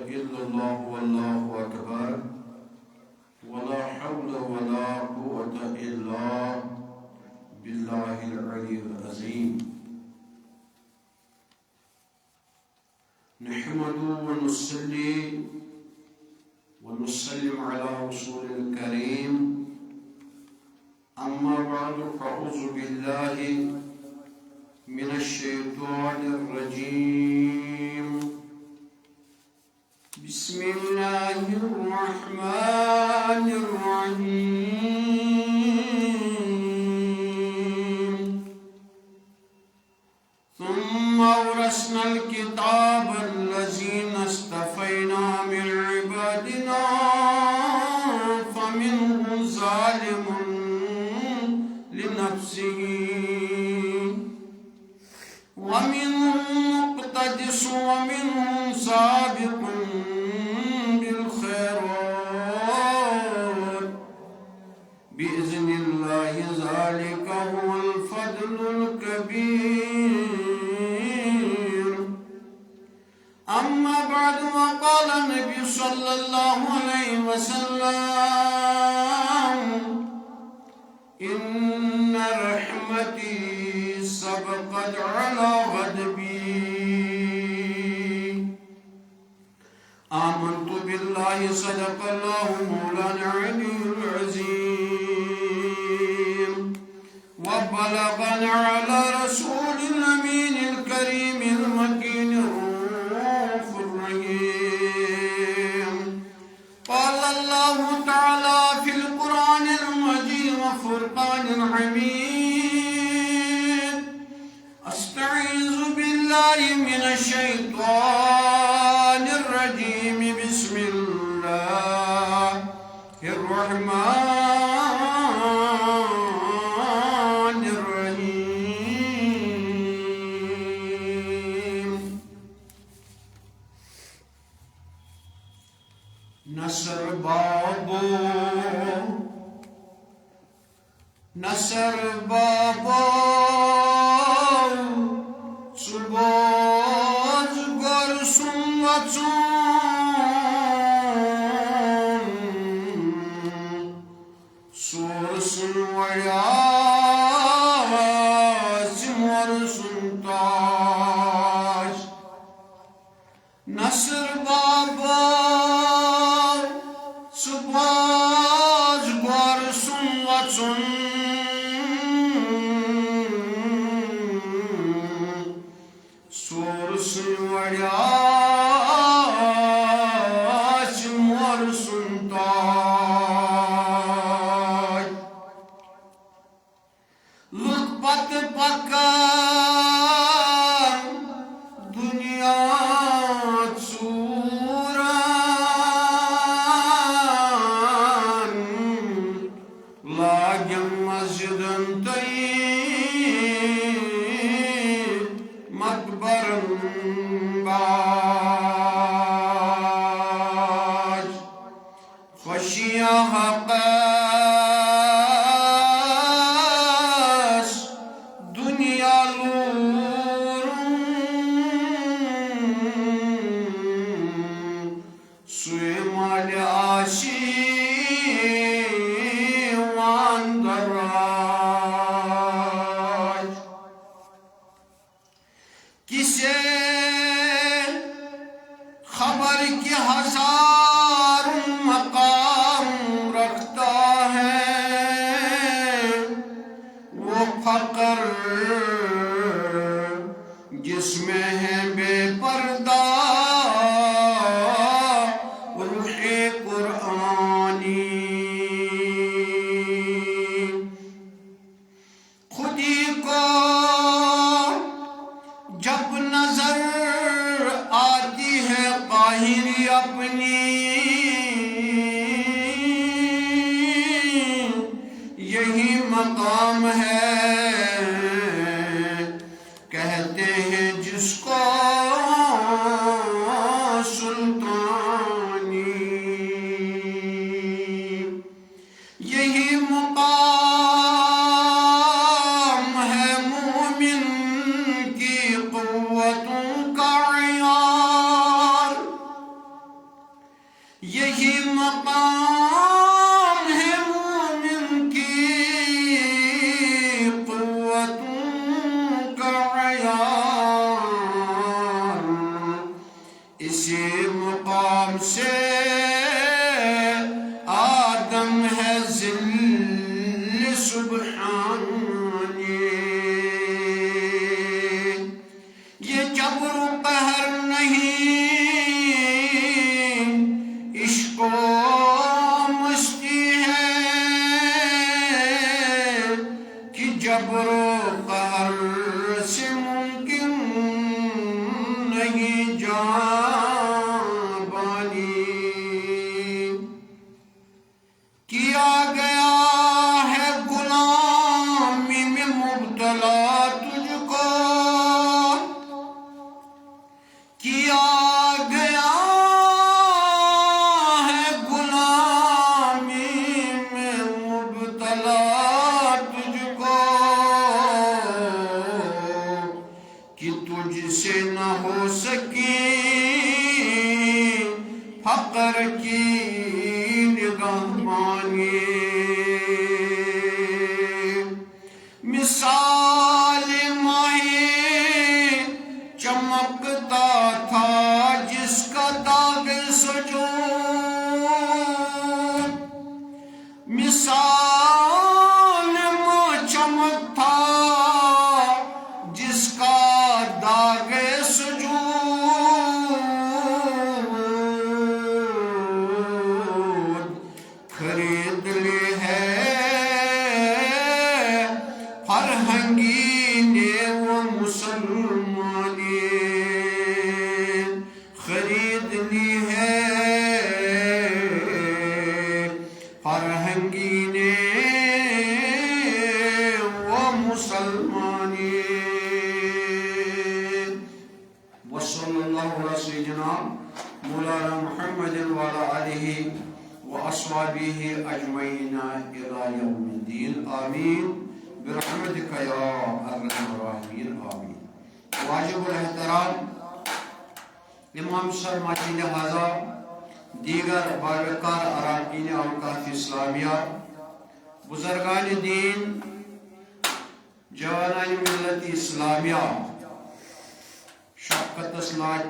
إلا الله والله أكبر ولا حول ولا قوة إلا بالله العلي العظيم. نحمد ونصلي ونسلم على رسول الكريم. أما بعد فأعوذ بالله من الشيطان الرجيم. بسم الله الرحمن الرحيم. ثم أورثنا الكتاب الذين اصطفينا من عبادنا فمنهم ظالم لنفسه ومنهم مقتصد ومنهم سابق بالخيرات بإذن الله ذلك هو الفضل الكبير. أما بعد وقال النبي صلى الله عليه وسلم إن رحمتي سبقت على غضبي. آمنت بالله صدق الله مولانا العلي العظيم. وبلغنا على رسول الأمين الكريم المكين الرؤوف الرحيم. قال الله تعالى في القرآن المجيد وفرقان الحميد. أستعيذ بالله من الشيطان الرجيم. بسم الله الرحمن الرحيم. نصر بابو نصر بابو Subaz garsun vatun Sursun vayasim varsun taş. Nasır baba Subaz garsun vatun Sursun vayasim varsun taş. Lütfat bakan dünya suran lagem masjidin tayyib makbarın baş. Hoşiya hakas dünya lurun suymali aşi vandaraj. Kise خبر کی ہزار مقام رکھتا ہے وہ فقر جس میں ہے بے پردہ روح قرآنی. خودی کو جب نظر آتی ہے قاہری اپنی یہی مقام ہے کہتے ہیں جس کو سلطانی. یہی مقام ہے مومن کی قوتوں کا عیار. جبر و قہر نہیں، عشق و مستی ہے کہ جبر و قہر سے ممکن نہیں جان بانی، کیا گیا ہے غلامی میں مبتلا تجھ کو، کیا گیا ہے غلامی میں مبتلا تجھ کو، کہ تجھ سے نہ ہو سکی فقر کی نگہبانی، مثال ماہی چمکتا تھا جس کا داغ سجود، مثال ماہ چمک تھا جس کا داغ سجود، خرید لی ہے فرہنگی نے وہ مسلمانی، خرید لی ہے فرہنگی نے وہ مسلمانی۔ وصلی اللہ علیہ سیدنا مولانا محمد وعلی آلہ وأصحابه أجمعين إلى يوم الدين آمين برحمتك يا أرحم الراحمين آمين۔ واجب الاحترام امام سلمہ کی لہذا دیگر باوقار اراکین اوقاف اسلامیہ، بزرگان دین، جوانان ملت اسلامیہ، شفقت اسلاج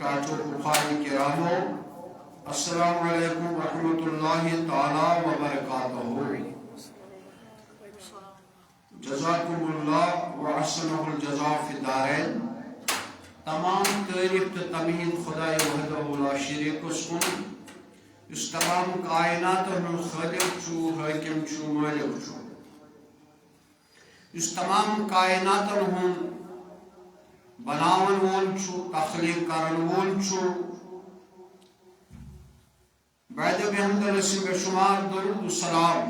ٹاچو بخاری کرامو، السلام علیکم ورحمۃ اللہ تعالی وبرکاتہ۔ جزاکم اللہ وحسنہ الجزاء فی الدارین۔ تمام تعریف تو تمہید خدای وحدہ لا شریک اس کن، اس تمام کائنات میں خالق چھو، حاکم چھو، مالک چھو، اس تمام کائنات ہوں بناون وول چھو، تخلیق کرن وول چھو، بعد بحمد رسم شمار درود و سلام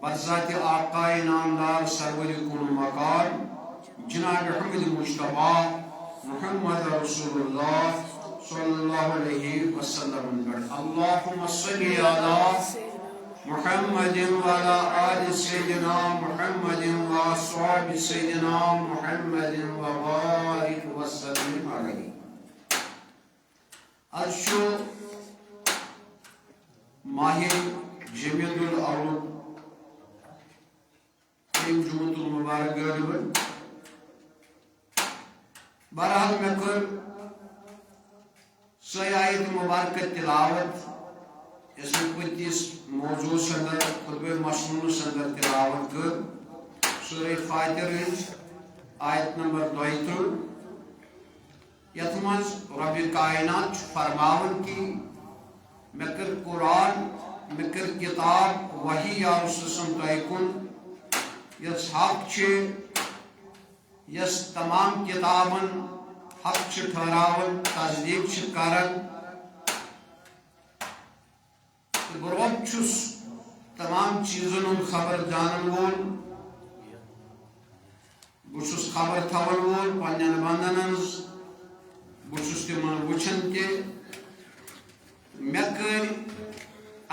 بذات آقا نامدار سرور کن مکان جناب حمد مجتبی محمد رسول اللہ صلی اللہ علیہ وسلم۔ اللہم صلی علی محمد وعلی آل سیدنا محمد واصحاب سیدنا محمد وبارک وسلم علیہ۔ ارشو ماہ جمیع الاول جمعۃ المبارک غالباً بہرحال میں کر سی آیت مبارکہ تلاوت اس پتس موضوع سندر خطبہ مسنون سندر تلاوت کر سورہ فاتر آیت نمبر 32 یت مز رب کائنات فرماون کی میں کر قرآن میں کر کتاب وحی یا رسول تیکن یس حق چھے یس تمام کتابن حق چھ ٹھہراون تصدیق چھ کرن برب چھس تمام چیزن خبر جانن وول بچھس خبر تھون وول پنن بندن بچھس تمن وچھن تہ مے کر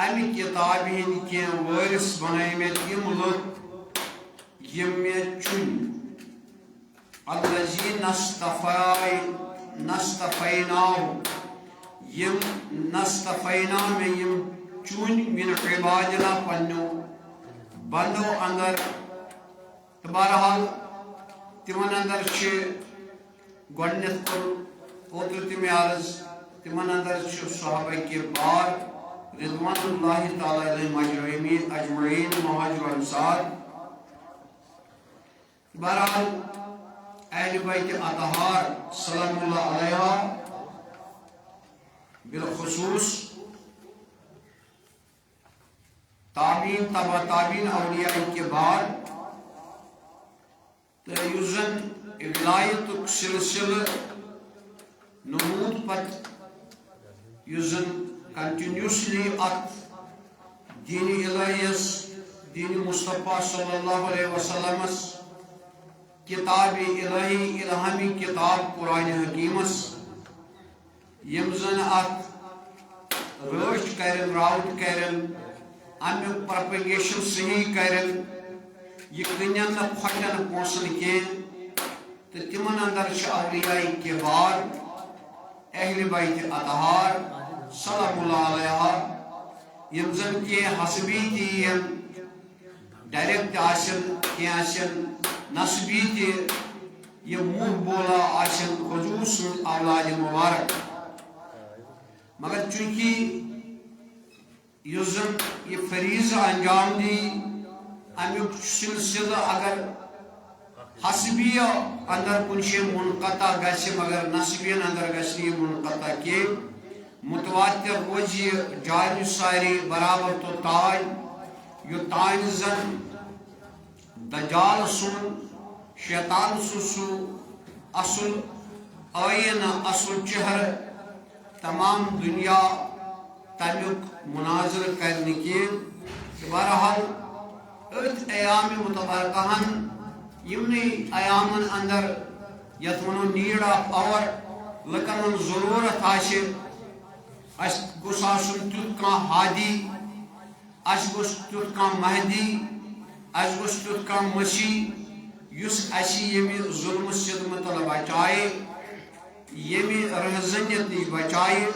امہ کتاب ہند کی وارث بنائمت یم لوگ یم مے چن الذین نستفیناہ یم نستفینا میں یم چون من عبادنا پنو بندو اندر بہرحال تمن اندر چھ گۄڈنیتھ کور اوتر تہ مے عرض تمن اندر چھ صحابہ کرام رضوان اللہ تعالی علیہم اجمعین مہاجر انصار۔ بہرحال اہل بیت اطہار سلام اللہ علیہ بالخصوص تابعین تبع تابعین اولیاء کے بعد تو یوزن ولایت سلسلہ نمود پت یوزن کنٹینیوسلی ات دین الہیس دین مصطفیٰ صلی اللہ علیہ وسلم کتاب الہی الہامی کتاب قرآن حکیمس یم زن ات رشت کرن راوٹ کرن امیک پرپگیشن صحیح کرن یہ کنین نہ پھٹن پونسن کی تو تمن اندر اولیاء کبار اہل بیت اطہار سلام اللہ علیہ یم زن کے حسبی تی ڈائریکٹ آسن کی آسن نسبی تی یہ منہ بولا آسن حضور سن اولاد مبارک مگر چونکہ یوزن یہ فریضہ انجام دی امیک سلسلہ اگر حسبیہ اندر کنشی منقطع گسی مگر نسبین اندر گسی منقطع کی متواتر روزی جاری ساری برابر تو تاج یہ تاج زن دجال سن شیطان سو اصل آئین اصل چہر تمام دنیا تمیک مناظر کرنے کی بہرحال ات ایام متبرکہن یمنی ایامن اندر یت ونو نیڈ آف پاور لکن ضرورت آسے اس گوس آسن تیت کان ہادی اس گوس تیت کان مہدی اس گوس تیت کان مسیح یس اسی یمی ظلم ستم تل بچائے یمی رہزنیت نش بچائے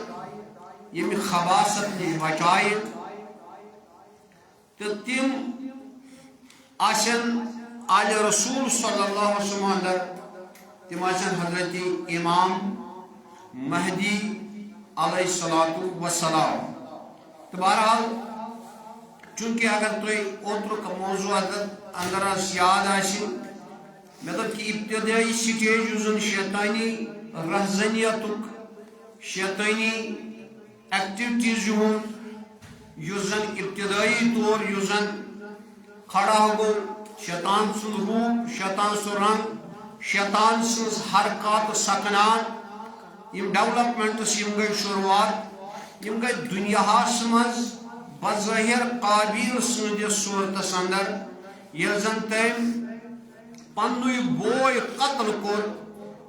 یمی خباست نش بچائے تو تم آسن آل رسول صلی اللہ علیہ وسلم اندر تم آسن حضرت امام مہدی علیہ السلام تو بہرحال چونکہ اگر تو اوتر کا موضوع اندر یاد آسی مطلب کہ ابتدائی سٹیج یوزن شیطانی رہزنیتک شیطانی ایکٹیویٹیز یوزن ابتدائی طور یوزن کھڑا ہو شیطان سن روپ شیطان سن رنگ شیطان سن حرکات سکنات یم ڈیولپمنٹس یم گئی شروعات یم گئی دنیا مز بظاہر قابل سندس صورتس اندر یل زن تم پنوی بوئے قتل کور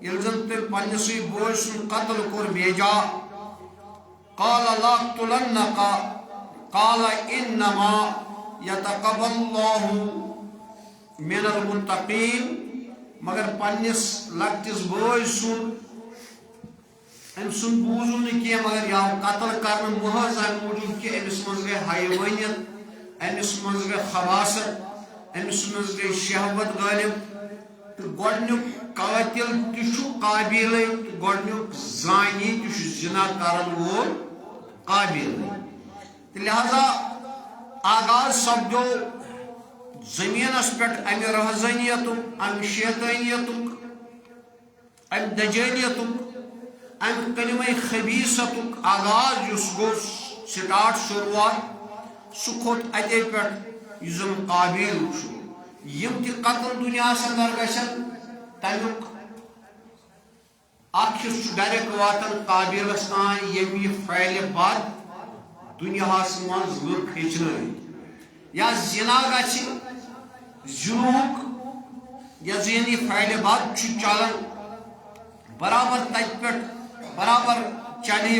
یل زن تم پنسوی بوئے سن قتل کور بیجا قال لاقتلنک قال انما یتقبل اللہ من المتقین مگر پنس لکٹس بوئے سن ام سن بوزن کی مگر یا قتل کرن محض ام موجود کہ امس من گئی حیوانیت امس من گئی خباست امس من گئی شہوت غالب تو گۄڈنیُک قاتل تہ قابل گۄڈنیُک زانی تہ زنا کرن وول قابل لہذا آغاز سپدو زمینس پہ ام رہزنیت ام شیطانیت ام دجانیت ام کلمہ خبیثت آغاز اس گو سٹارٹ شروعات سہ کھوت اتے پہ زن قابل یم تہ قتل دنیا اندر گھن تمیک اخ ڈائریکٹ واتن قابلس تان یم یہ پھیلہ بعد دنیا مز لک ہچن یا زنا گھ زنوک یا زینی پھیلہ بعد چلان برابر تت پہ برابر چلے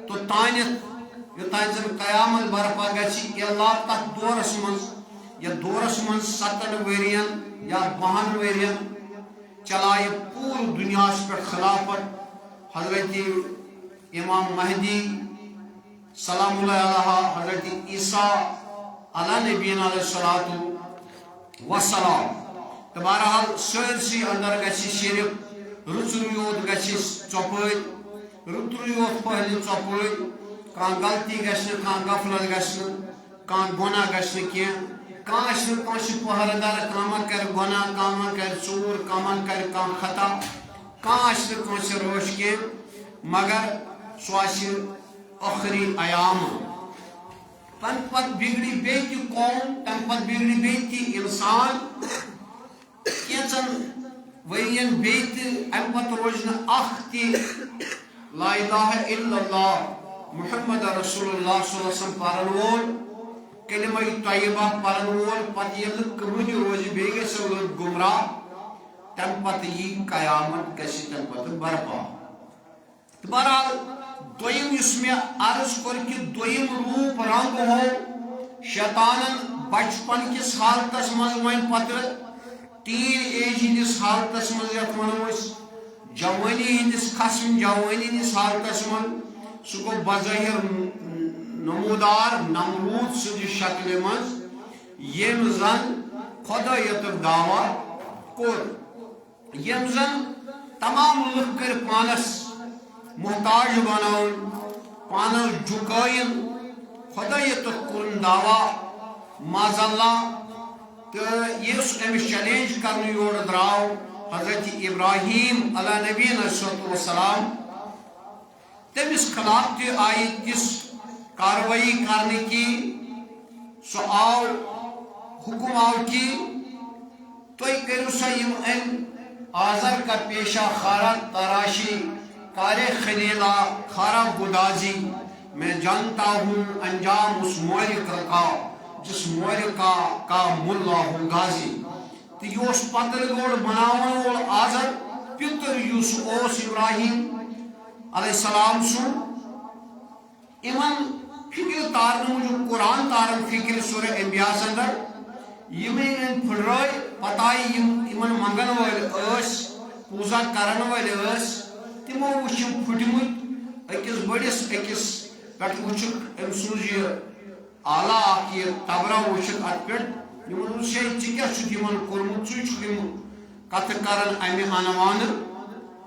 تو تانت یوتان زن قیامت برپا گی اللہ تک دورس من یا دورس من 7 ورین یا 12 ورین چلائے پور دنیا پہ خلافت حضرت امام مہدی سلام اللہ علیہ حضرت عیسیٰ علیہ نبینا علیہ الصلوۃ والسلام تو بہرحال سرسی اندر گژھِ صرف رُژُر یوت گژھِ ژۄپٲرۍ رُتُر یوت پھہلہِ ژۄپٲرۍ کانٛہہ غلطی گژھِ نہٕ کانٛہہ غفلت گژھِ نہٕ کانٛہہ گۄناہ گژھِ نہٕ کینٛہہ کانش کانش پہردار کاما کر گناہ کاما کر چور کاما کر کام خطا کانش کانش روش کے مگر سواس آخری ایام تم پت بگڑی بیتی قوم تم پت بگڑی بیتی انسان کیچن ورین بیتی ام پت روزن اختی لا الہ الا اللہ محمد رسول اللہ صلی اللہ علیہ وسلم پارن وول کلمہ طیبہ پارن وول پت یل کمنی روزی بیگے سے گمراہ تم پت یہ قیامت کسی تم پت برپا بہرحال دویم اس میں عرض کر کہ دویم روپ رنگ ہو شیطانن بچپن کس حالتس مز ون پتہ تین ایج ہندس حالتس مز یت ونو جوانی ہندس قسم جوانی ہندس حالتس من سہ گو بظاہر نمودار نمرود سند شکل مز یم زن خدایت دعوی کور یم زن تمام لوگ کر پانس محتاج بناؤن پانس جھکائن خدایت کن دعوی ماذ اللہ تو یہ امس چیلنج کرنے یور دراو حضرت ابراہیم علیہ نبینا صلی اللہ علیہ وسلم تمس خلاف تہ آئی تس کاروائی کرنے کی سو آو حکم آو کی تو کرو سا یم ام آزر کا پیشہ خارا تراشی کار خلیلا خارا گدازی میں جانتا ہوں انجام اس مولک کا جس مولک کا ملا ہوں غازی تو یہ اس پتر گوڑ بناون وول آزر پتر یوسف اوس ابراہیم علیہ السلام سن ایمن فکر تارن موجود قرآن تارن فکر سورہ انبیاء سندر یمن پھڑرائی پتائی یمن منگن ول اس پوزا کرن ول اس تمو وچھم پھٹمت اکس بڑس اکس پٹ وچھک ام سوز یہ اعلیٰ یہ تبرا وچھک ات پٹ یمن شے چکیا چھ یمن کورمت چھ یم کت کرن امی انوان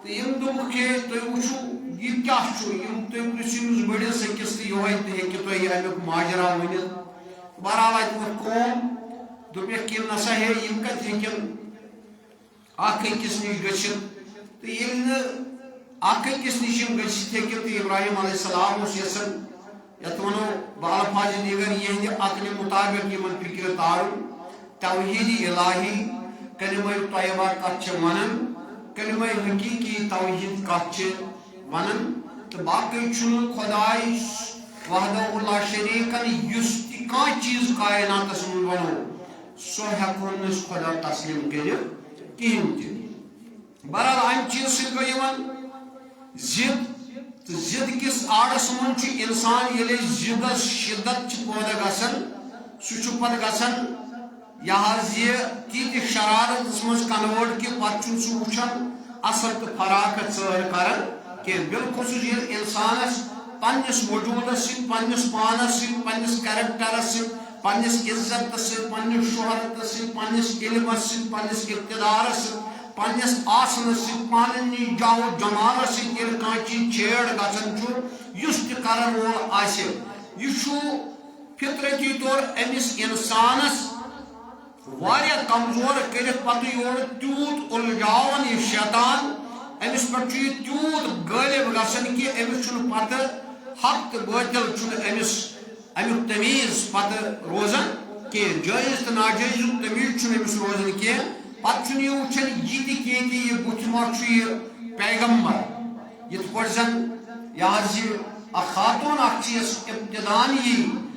تو یم دوک کہ تو وچھو یہ کیا چھ یم تو پرسیمز بڑس اکس تو یہ ہیکہ تو یہ امیک ماجرا ونت بہرحال ات قوم دوپیک کہ نسا ہے یم کت ہیکن اکھ اکس نش گچھت تو یل اکھ اکس نش گچھت ہیکن تو ابراہیم علیہ السلام اس یسن یت ونو بالفاظ دیگر یہ عقل مطابق یمن فکر تارن توحید الہی کلمہ طیبہ کت چھ ونن کلمہ حقیقی توحید کت چھ ونن تو باقی چھ خدای وحدہ لا شریکن یس تہ کانٛہہ چیز کائناتس من ونو سو ہیکون نس خدا تسلیم کرت کہین تہ بہرحال ام چیز ست گو یوان ضد تو ضد کس آڑس من انسان یل ضدس شدت پودہ گسن سہ پتہ گسن یہ تیت شرارت مز کنورٹ کہ پتہ سہ وچان اصل تو فراق ژر کران کہ بالخصوص یل انسانس پنس وجودس ست پنس پانس ست پنس کریکٹرس ست پنس عزت ست پنس شہرت ست پنس علمس ست پنس اقتدارس ست پنس آسنس ست پاننی جاو جمالس ست یل کانٛہہ چیز چھیڑ گژھان چھُ یُس تہِ کرن وول آسہِ یہِ چھُ فطرتی طور أمِس انسانس واریاہ کمزور کٔرِتھ پتہٕ یورٕ تیوٗت اُلجاوان یہِ شیطان أمِس پٮ۪ٹھ چھُ یہِ تیوٗت غٲلب گژھان کہِ أمِس چھُنہٕ پتہٕ حق تہٕ باطل چھُنہٕ أمِس امیُک تمیٖز پتہٕ روزان کینٛہہ جٲیز تہٕ ناجٲیزُک تمیٖز چھُنہٕ أمِس روزان کینٛہہ پتہٕ چھُنہٕ یہِ وٕچھان یہِ تہِ کینٛہہ کہِ یہِ بُتھِ ما چھُ یہِ پیغمبر یِتھ پٲٹھۍ زن یہِ حظ یہِ اکھ خاتوٗن اکھ چھِ یۄس ابتدان یی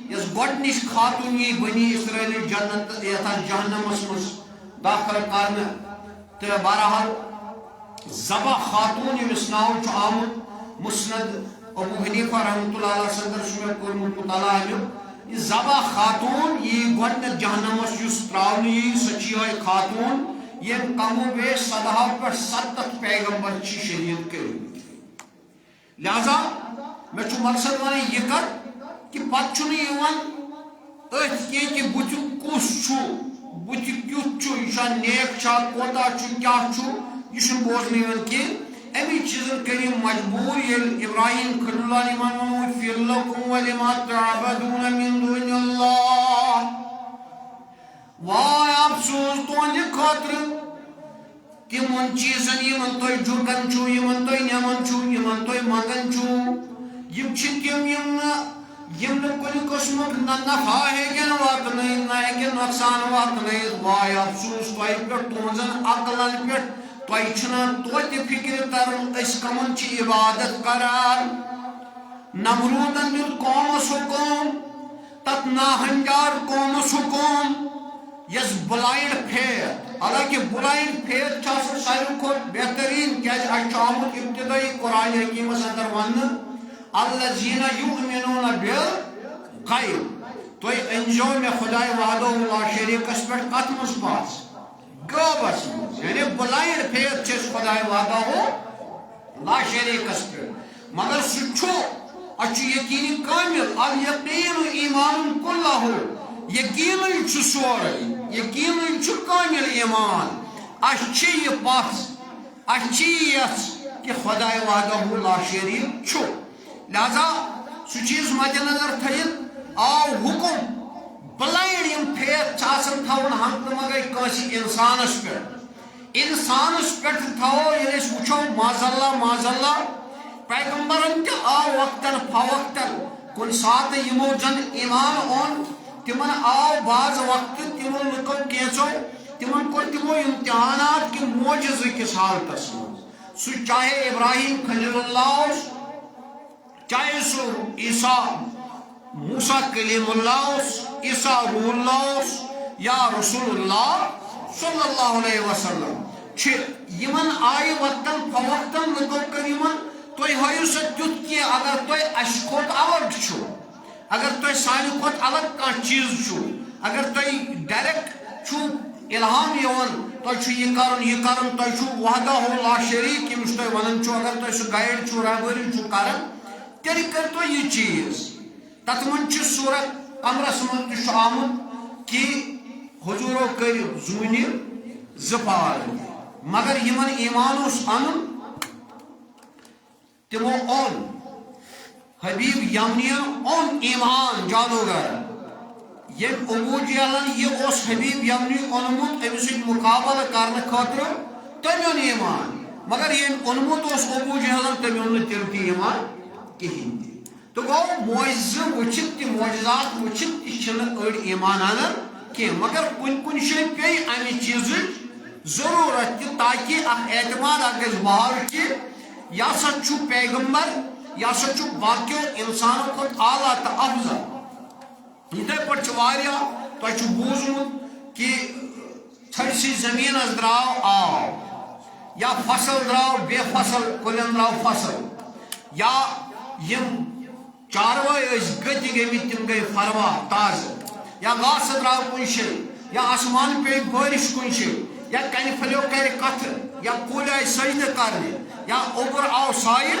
یۄس گۄڈنِچ خاتوٗن یی بنی اسرٲیلٕچ جنت یتھ جہنمس منٛز داخل کرنہٕ تہٕ بہرحال ذبح خاتون یمس ناو چھ آمت مسند ابو حنیفہ رحمۃ اللہ علیہ صدر چھ مے کورمت مطالعہ امیک یہ ذبح خاتون یہ گۄڈنیتھ جہنمس یُس تراونہٕ یی سۄ چھِ یِہوٚے خاتون یم کم و بیش 17 پٮ۪ٹھ 70 پیغمبر چھ شہید کٔرمٕتۍ لہذا مےٚ چھُ مقصد ونان یہِ کتھ کہ پتہٕ چھُنہٕ یِوان أتھۍ کینٛہہ کہ بُتھیُک کُس چھُ بُتھِ کیُتھ چھُ یہِ چھا نیک چھا کوتاہ چھُ کیاہ چھُ یہ چھُنہٕ بوزنہٕ یِوان کینٛہہ امی چیزن کٔرِو مجبوٗر ییٚلہِ ابراہیم خلیل اللہ یِمن ووٚنُن اُفِّر لَكُمْ وَلِمَا تَعْبُدُونَ مِن دُونِ اللَّهِ وائے افسوس تہندِ خٲطرٕ تمن چیزن یمن تُہۍ جُکان چھُو یمن تُہۍ نِوان چھُو یمن تُہۍ منگان چھُو یم چھِ تِم یم نہٕ کُنہِ قٕسمُک نہ نفع ہیٚکن واتنٲیِتھ نہ ہیٚکن نۄقصان واتنٲیِتھ وائے افسوس تۄہہِ پٮ۪ٹھ تُہنٛزن عقلن پٮ۪ٹھ تۄہہِ چھُنہٕ توتہِ فِکرِ تران أسۍ کمن چھِ عبادت کران نمروٗدن دیُت قومس حُکم تتھ ناہنجار قومس حُکم یس بلایِنڈ فیتھ حالانکہ بلایِنڈ فیتھ چھِ آسان ساروی کھۄتہٕ بہتریٖن کیٛازِ اَسہِ چھُ آمُت ابتدٲیی قرآنِ حکیٖمس اندر وننہٕ الذین یؤمنون بالغیب تُہۍ أنۍزیو مےٚ خداے وحدہ لا شریٖکس پٮ۪ٹھ کتھ منٛز پاس غٲبس منٛز یعنی بلایِنڈ فیتھ چھِ أسۍ خداے وحدہ لا شریٖکس پٮ۪ٹھ مگر سُہ چھُ اَسہِ چھُ یقیٖنی کامل الیقیٖن ایٖمان کُلہ یقیٖنٕے چھُ سورُے یقیٖنٕے چھُ کامل ایٖمان اَسہِ چھِ یہِ پژھ اَسہِ چھِ یہِ یژھ کہ خداے وحدہ لا شریٖک چھُ لہذا سُہ چیٖز مدِ نظر تھٲیِتھ آو حُکم بلایِنڈ یم فیتھ چھِ آسان تھاوُن ہنگتہٕ منگے کٲنٛسہِ اِنسانس پٮ۪ٹھ اِنسانس پٮ۪ٹھ تھاوو ییٚلہِ أسۍ وٕچھو معذاللہ پیغمبرن تہِ آو وقتن فوقتن کُنہِ ساتہٕ یِمو زن ایٖمان اوٚن تمن آو بعض وقتہٕ تِمو لُکو کینٛژو تمن کوٚر تِمو امتحانات کہِ معجزٕ کِس حالتس منٛز سُہ چاہے ابراہیم خلیل اللہ اوس چاہے سُہ عیسیٰ موسیٰ کلیم اللہ اوس عیسیٰ روح اللہ اوس یا رسول اللہ صلی اللہ علیہ وسلم چھِ یمن آیہِ وقتن فوقتن لُکو کٔر یمن تُہۍ ہٲیِو سا تیُتھ کینٛہہ اگر تۄہہِ اَسہِ کھۄتہٕ الگ چھُ اگر تۄہہِ سانہِ کھۄتہٕ الگ کانٛہہ چیٖز چھُ اگر تۄہہِ ڈایریکٹ چھُو اِلہام یِوان تۄہہِ چھُ یہِ کرُن تۄہہِ چھُو وحدہ لا شریٖک ییٚمِس تُہۍ ونان چھُو اگر تۄہہِ سُہ گایڈ چھُو رہبری چھُو کران تیٚلہِ کٔرۍتو یہِ چیٖز تتھ منٛز چھُ سورہ قمرس منٛز تہِ چھُ آمُت کہِ حضوٗرو کٔرۍ زوٗنہِ زٕ پار مگر یمن ایٖمان اوس انُن تمو اوٚن حبیب یمنین اوٚن ایٖمان جادوگر ییٚمۍ ابوٗ جہلن یہِ اوس حبیب یمنی اوٚنمُت أمِس سۭتۍ مُقابلہٕ کرنہٕ خٲطرٕ تٔمۍ اوٚن ایٖمان مگر ییٚمۍ اوٚنمُت اوس ابوٗ جہلن تٔمۍ اوٚن نہٕ تیٚلہِ تہِ ایٖمان کِہیٖنۍ تہِ تہٕ گوٚو معجزٕ وٕچھِتھ تہِ معجزات وٕچھِتھ تہِ چھِنہٕ أڑۍ ایٖمان انان کینٛہہ مگر کُنہِ جایہِ پیٚیہِ امہِ چیٖزٕچ ضروٗرت تہِ تاکہِ اکھ اعتماد اکھ گژھِ بحال کہِ یہِ ہسا چھُ پیغمبر یہِ ہسا چھُ باقیو انسانو کھۄتہٕ اعلیٰ تہٕ افضل یِتھے پٲٹھۍ چھُ واریاہ تۄہہِ چھُ بوٗزمُت کہِ تھٔرسٕے زٔمیٖنس درٛاو آب یا فصل درٛاو بے فصل کُلٮ۪ن درٛاو فصل یا یِم چاروٲے ٲسۍ گٔتۍ گٔمٕتۍ تِم گٔے فروا تازٕ یا گاسہٕ درٛاو کُنہِ جایہِ یا آسمان پیٚیہِ بٲرِش کُنہِ جایہِ یا کنہِ پھلیو کرِ کتھٕ یا کُلۍ آیہِ سجدٕ کرنہِ یا اوٚبُر آو سایہِ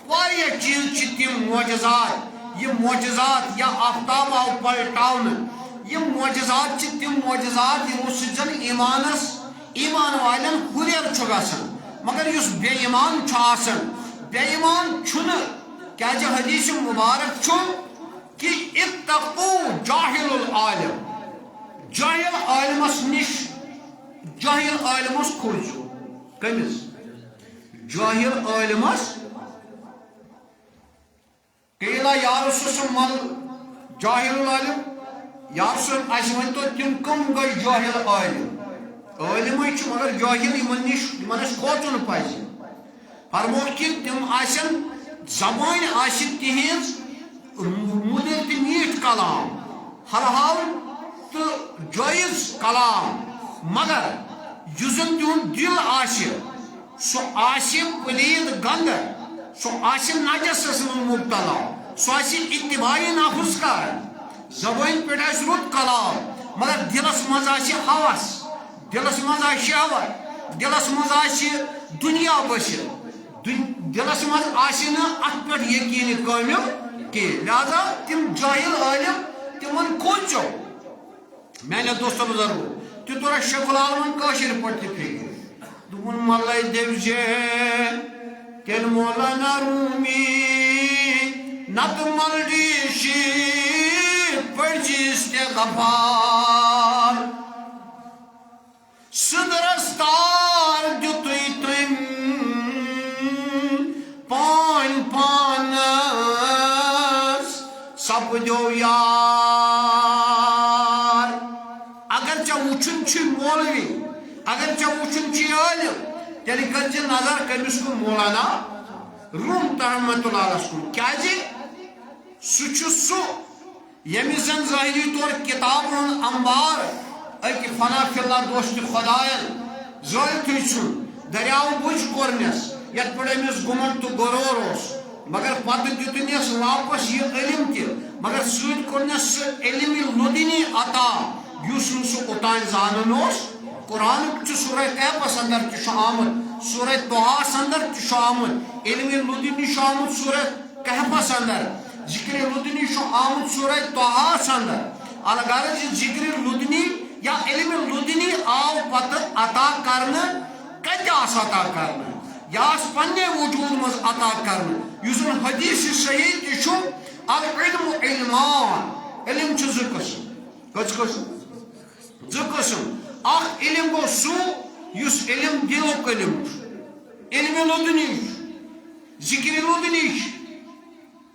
واریاہ چیٖز چھِ تِم معجزات یِم معجزات یا آفتاب آو پلٹاونہٕ یِم معجزات چھِ تِم معجزات یِمو سۭتۍ زن ایٖمان والٮ۪ن ہُریر چھُ گژھان مگر یُس بے ایٖمان چھُ آسان بے ایٖمان چھُنہٕ کیٛازِ حدیث مُبارک چھُ کہ اتقوا جاہل العالم جاہل عالمس نش جاہل عالمس کھوٗژِو کٔمِس جاہل عالمس قیٖلا یا رسول مل جاہل العالم یا رسول اَسہِ ؤنۍتو تِم کٕم گٔے جاہل عالم عالمٕے چھِ مگر جاہل یِمن نِش یِمن اَسہِ کھوژُن پزِ فرمووُکھ کہِ تِم آسن زبٲنۍ آسہِ تِہنٛز مُدٕر تہٕ میٖٹھ کلام حلحال تہٕ جٲیز کلام مگر یُس زن تِہُنٛد دِل آسہِ سُہ آسہِ پلیٖد گنٛدٕ سُہ آسہِ نجسس منٛز مُبتلا سُہ آسہِ اتباعی نفس کران زبٲنۍ پٮ۪ٹھ آسہِ رُت کلام مگر دِلس منٛز آسہِ ہوس دِلس منٛز آسہِ شہوت دِلس منٛز آسہِ دُنیا بٔسِتھ دِلس منٛز آسہِ نہٕ اتھ پٮ۪ٹھ یقیٖنی کٲمِل کینٛہہ لہذا تِم جٲہل عالم تِمن کھوٗژِو میانیو دوستو بُزرگو تہِ توٚر اَسہِ شیخ العالمن کٲشِر پٲٹھۍ تہِ فِکرِ دوٚپُن ملے دِوزِ تیٚلہِ مولانا روٗمی نتہٕ ملڈی شیٖٹ پٔرزِس تہِ غفار Sıdırastar dütüytüm pan panas sapdio yar. Agarcha uçunçu molvi, agarcha uçunçu alim, teli karcı nazar kırmış ku Molana Rum rahmetullah aleyhi. Kyaji suçu su yemizan zahiri tor kitabun ambar ek fana fillah dostu Khudayan zol tüysun daryav buç kornes yat padamis guman tu gororos magar patı dütünyas vapas ye ilim ki magar suit kornes ilmi ludini ata yusun su utan zanunos Kur'an ki Surah Kahf sandar ki şamut Surah Toha sandar ki şamut ilmi ludini şamut Surah Kahf sandar zikri ludini şamut Surah Toha sandar algarı zikri ludini یا علم لدنی آو پتہ عطا کرنے کتیاس عطا کرنے یاس پننے وجود مز عطا کرنے یوزن حدیث صحیح تشو العلم علمان علم چھ زٕ قسم کچھ قسم زٕ قسم اخ علم گو سو یس علم دلوک علم علم لدنی ذکر لدنی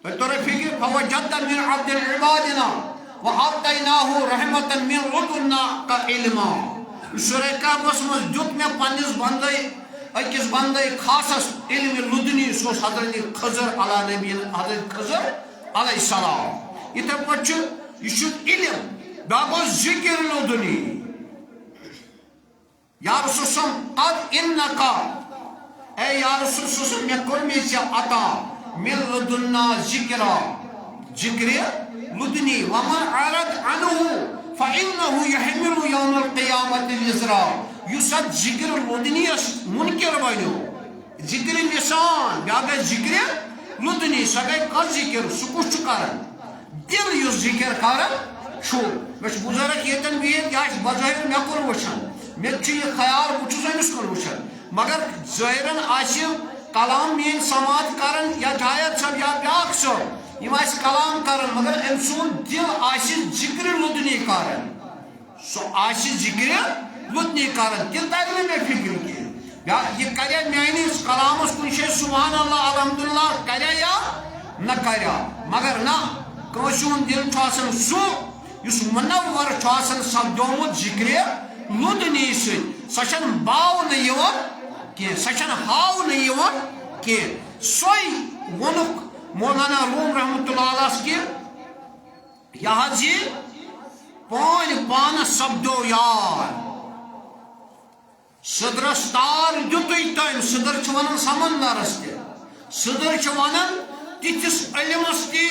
ترى فکر فوجدت من عبد العبادنا وَعَطَّيْنَاهُ رَحْمَةً مِنْ عُدُنَّا كَعِلْمًا سورہ کعبس مز دیت میں پنس بندے اکس بندے خاصس علم لدنی سوس حضرت خضر علیہ نبی حضرت خضر علیہ السلام اتھے پچھ یہ علم باگو ذکر لدنی یا رسول سم قد انکا اے یا رسول سم میں کرمی سے عطا من لدننا ذکرہ ذکر لدنی ومن عرض عنه فإنه يحمل يوم القيامة الإزراء يسد ذکر لدنی منکر بینو ذکر لسان بیاگا ذکر لدنی سگئی کل ذکر سکوش چکارن دل یس ذکر کارن چھو مش بزرگ یتن بیت یاش بظاہر مکر وشن مت یہ خیال بچوس امس کر وشن مگر ظاہرن آسم کلام مین سماعت کرن یا جایت سب یا بیاک سب یہ کلام کرن مگر ام سون دل آسی ذکر لدنی کرن سو آسی ذکر لدنی کرن دل تگل میں فکر کی یہ کریا میانس کلامس کن شے سبحان اللہ الحمدللہ کریا یا نہ کریا مگر نہ کشون دل چھاسن سو اس منور چھاسن سبدومت ذکر لدنی سے سچن باو نیون کہ سچن ہاو نیون کہ سوئی ونک مولانا روم رحمت اللہ علیہ کی یہاں جی پان پان سبدو یار صدرستار دیتوی تایم صدر چوانن سمندرس تی صدر چوانن تیتس علمس تی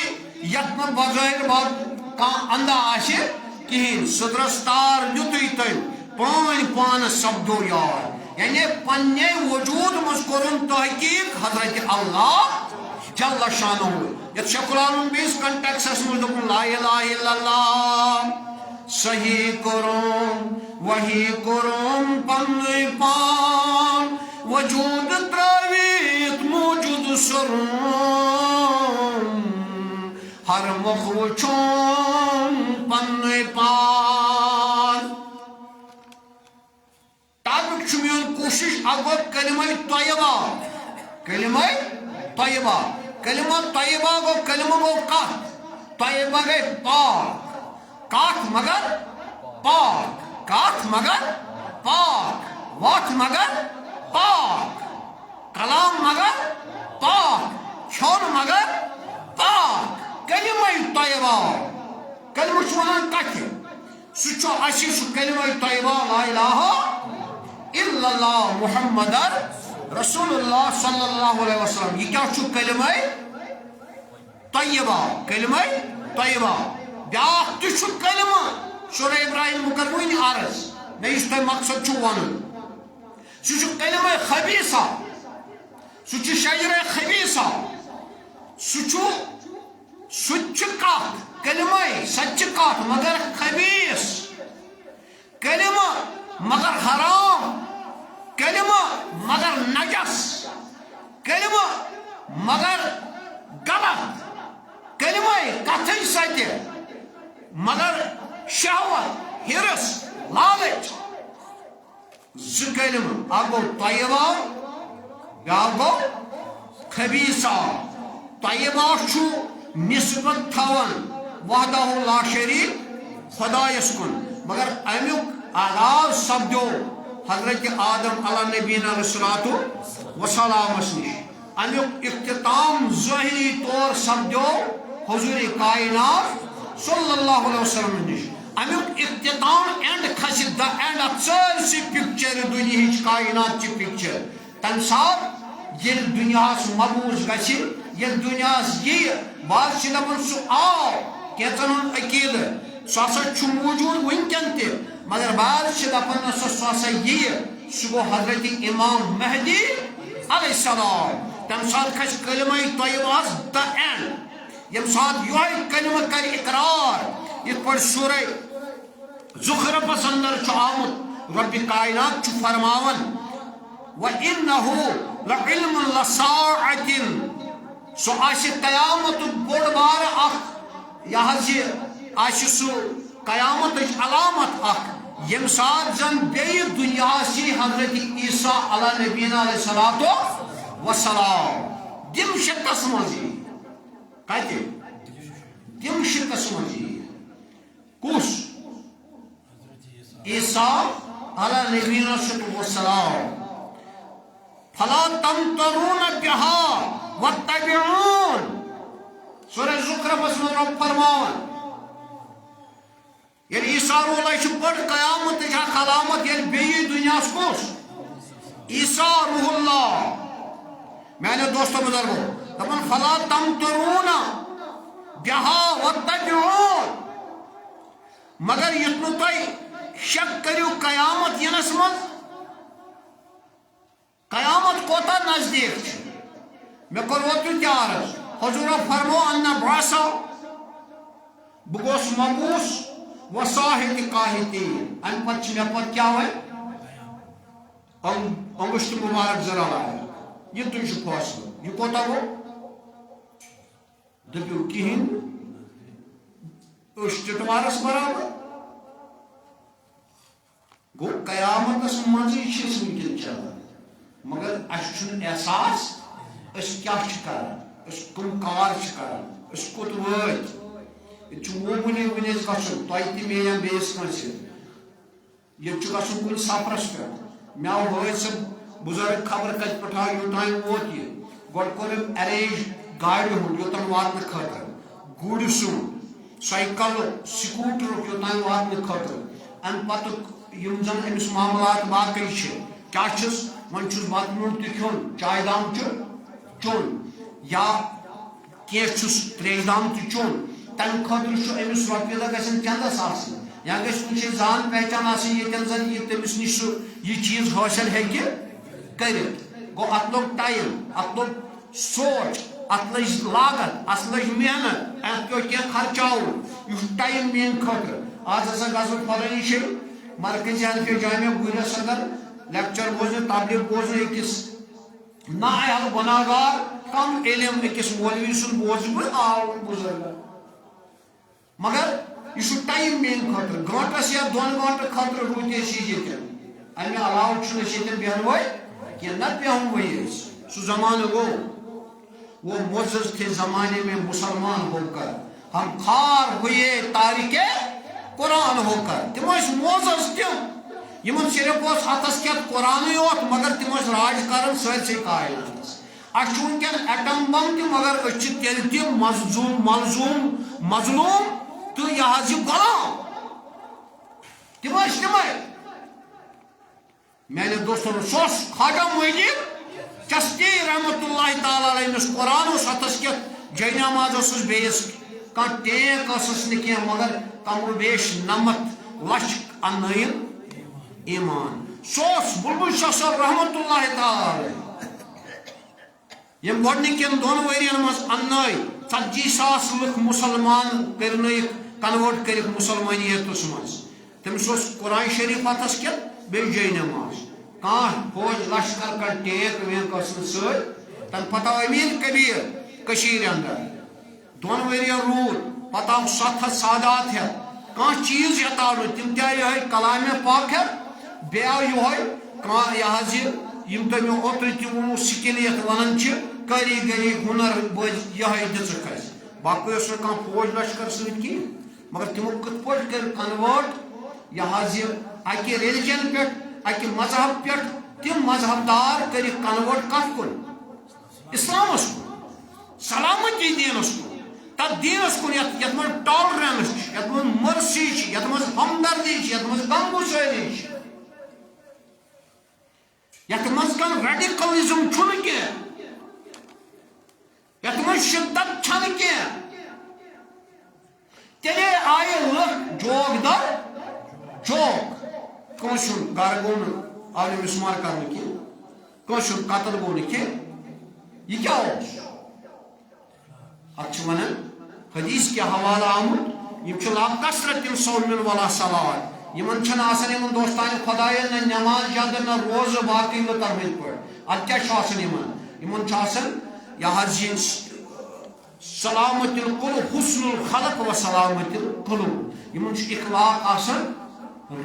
یتن بظاہر بات کان اندہ آشی کہین صدرستار دیتوی تایم پان پان سبدو یار یعنی پننے وجود مذکورن تحقیق حضرت اللہ جل شانہ یت شیخ العالم بیس کنٹیکسس مجھے لا الہ الا اللہ صحیح کرم وہی کرم پنوی پان وجود تراویت موجود سرم ہر مخوچون پنوی پان تابق چمیون کوشش اگر کلمہ طیبہ کلمہ طیبہ کلمہ طیبہ کو کلمہ کو قات طیبہ گئے پاک قات مگر پاک قات مگر پاک وات مگر پاک کلام مگر پاک چھون مگر پاک کلمہ طیبہ کلمہ چھوانان کتی سچو اسی سو کلمہ طیبہ لا الہ الا اللہ محمد رسول اللہ صلی اللہ علیہ وسلم یہ کیا چھو کلمہ طیبہ کلمہ طیبہ بیاخ تشو کلمہ سورہ ابراہیم مکرمین عرض نہیں اس پر مقصد چھو وانو سچو کلمہ خبیصہ سچو شجرہ خبیصہ سچو سچکات کلمہ سچکات مگر خبیص کلمہ مگر حرام کلمہ مگر نجس کلمہ مگر غلط کلمہ کتھن ساتھ مگر شہوت ہرس لالچ زکلم اگو طیبہ بیاگو خبیثہ طیبہ چھو نسبت تھون وحدہ لا شریک خدایس کن مگر امیک آغاز سپدو حضرت آدم علیہ نبینا علیہ السلام نش امیک اختتام ظاہری طور سپدو حضور کائنات صلی اللہ علیہ وسلم نش امیک اختتام اینڈ کھسی دا اینڈ اکثر سی پکچر دنیا کائنات چی پکچر تم ساتھ یہ دنیا مبوز گسی یہ دنیا یہ بعض دپان سہ آو کینچن ہند عقید سہ ہسا موجود ونکن تہ مگر بعض دپان سہ ہسا یہ سہ گو حضرت امام مہدی علیہ السلام تم سات کھس کلمہ طیبہ دا اینڈ یم سات یہ کلمہ کر اقرار یہ پڑھ سورہ زخرفس اندر آمت رب کائنات فرماون وَإِنَّهُ لَعِلْمٌ لَسَاعَةٍ سو آسی قیامت بوڑ بار اخ یہ آسی سو قیامت علامت اخ یم سات زن بی دنیا سی حضرت عیسیٰ علیہ نبینا علیہ السلام دم شکس مزی کہتے دم شکس مزی کس عیسیٰ علیہ نبینا علیہ السلام فلا تمترون بها واتبعون سورہ زخرفس میں رب فرمان یعنی عیسیٰ روح اللہ بڑ قیامت علامت یعنی بیئی دنیا کس عیسیٰ روح اللہ میں نے دوستوں بزرگوں دپان فلا تمترون بها واتبعون مگر یتنو تھی شک کریو قیامت ینس من قیامت کوتا نزدیک میں کروتو کیا عرض حضور فرمو انہ براسا بگوس مبوس وصاحت قاہتی ان پچ میں پت کیا ہوئے انگشت مبارک ذرا لائے یہ تو شو فاصلہ یہ کوتا وہ دبیو کہین اشت تمہارس برابر گو قیامت اس منزی چیز ممکن چاہتا مگر اچھن احساس اس کیا کران اس کم کار کران اس کت وت یہ وہ ونی ونس گھن تہ میان بیس کنس یہ گھن کن سفرس پہ مے آو وٲتۍ سب بزرگ خبر کت پہ آو یوتان ووت یہ گۄڈٕ کوٚر أمۍ ارینج گاڑِ ہُنٛد یوتن واتنہٕ خٲطرٕ گُرۍ سُنٛد سایکل سکوٗٹر یوتان واتنہٕ خٲطرٕ امہِ پتہٕ یِم زن أمِس معاملات باقٕے چھِ کیٛاہ چھُس وۄنۍ چھُس بتہٕ نوٗن تہِ کھیوٚن چاے دام چھُ چیوٚن یا کینٛہہ چھُس تریش دام تہِ چیوٚن تمہِ خٲطرٕ چھُ أمِس رۄپیہِ دہ گژھن چندس آسٕنۍ یا گژھِ کُنہِ جایہِ زان پہچان آسٕنۍ ییٚتٮ۪ن زن یہِ تٔمِس نِش سُہ یہِ چیٖز حٲصِل ہیٚکہِ کٔرِتھ گوٚو اتھ لوٚگ ٹایم اتھ لوٚگ سونٛچ اتھ لٔج لاگت اتھ لٔج محنت اتھ پیوٚو کینٛہہ خرچاوُن یہِ چھُ ٹایم میٛانہِ خٲطرٕ آز ہسا گژھو فلٲنی جایہِ مرکزی حنفیہ جامعہ گُرِس اندر لیکچر بوزن تبلیغ بوزن أکس نااہل گناہگار کم علم أکس مولوی سن بوز آو بزرگ مگر یہ ٹائم میٛانہِ خٲطرٕ گنٹس یا دۄن گنٹن خٲطرٕ روٗدۍ أسۍ ییٚتٮ۪ن امہِ علاوٕ چھُنہٕ أسۍ ییٚتٮ۪ن بیٚہنوے کینٛہہ نتہٕ بیٚہموے أسۍ سُہ زمانہٕ گوٚو وہ معزز تھے زمانے میں مسلمان ہو کر ہم خار ہوئے تاریخ قرآن ہو کر تم معزز تم یمن صرف ہاتس کت قرآن یوت مگر تم راج کران سٲرسٕے کائناتس اَسہِ چھُ وٕنکٮ۪ن ایٹم بم تہِ مگر أسۍ چھِ تیٚلہِ تہِ مظلوم تہٕ یہِ حظ یہِ غلام تِم ٲسۍ تِمے میانہِ دوستو سُہ اوس خواجہ معیٖدیٖن چشتی رحمت اللہ تعالیٰ علیہ ییٚمِس قرآن اوس ہاتس کٮ۪تھ جاے نماز ٲسٕس بیٚیِس کانٛہہ ٹیک ٲسٕس نہٕ کینٛہہ مگر کمرٕ بیش 90 لچھ اننٲیِن ایمان سُہ اوس بلبل شاہ صٲب رحمت اللہ تعالیٰ علیہ یم گۄڈنِکٮ۪ن 2 ؤرین منٛز اننٲے 40,000 لُکھ مُسلمان کرنٲیِکھ کنوٲٹ کٔرِکھ مُسلمٲنیتس منٛز تٔمِس اوس قرآن شریٖف ہاتس کٮ۪تھ بیٚیہِ جاے نماز کانٛہہ فوج لشکر کانٛہہ ٹیک ویک ٲس نہٕ سۭتۍ تمہِ پتہٕ آو امیٖر کبیٖر کٔشیٖرِ اندر 2 ؤرین روٗد پتہٕ آو 700 سادات ہٮ۪تھ کانٛہہ چیٖز ہٮ۪تاو نہٕ تِم تہِ آیہِ یِہوٚے کلامِ پاک ہٮ۪تھ بیٚیہِ آو یِہوٚے یم تم اوتر تمو سکل یت ونان کاریگری ہنر بج یہ دک باقی اس فوج لشکر ست کی مگر تمو کت پہ کر کنورٹ یہ اکہ ریلیجن پہ اکہ مذہب پہ تم مذہب دار کر کنورٹ کت کن اسلامس کن سلامتی دینس کن تر دینس کن یت من ٹالرنس یت من مرسی یت من ہمدردی یت من غم گساری یت من کن ریڈیکلزم چھن کی یت من شدت چھن کی تیلے آئے لک جوگ در جوگ کنسن گر گو آو مسمار کرنے کی کنسن قتل گو کی یہ کیا اتھ ونان حدیث کے حوالہ آمت یہ لا کثرت صوم ولا صلات یمن چھن آسان یمن دوستان خداین نہ نماز جد نہ روز باقی مترمت پہ ات کیا آسان یمن آسان یہ سلامت القلوب حسن الخلق و سلامت القلوب یمن اخلاق آسان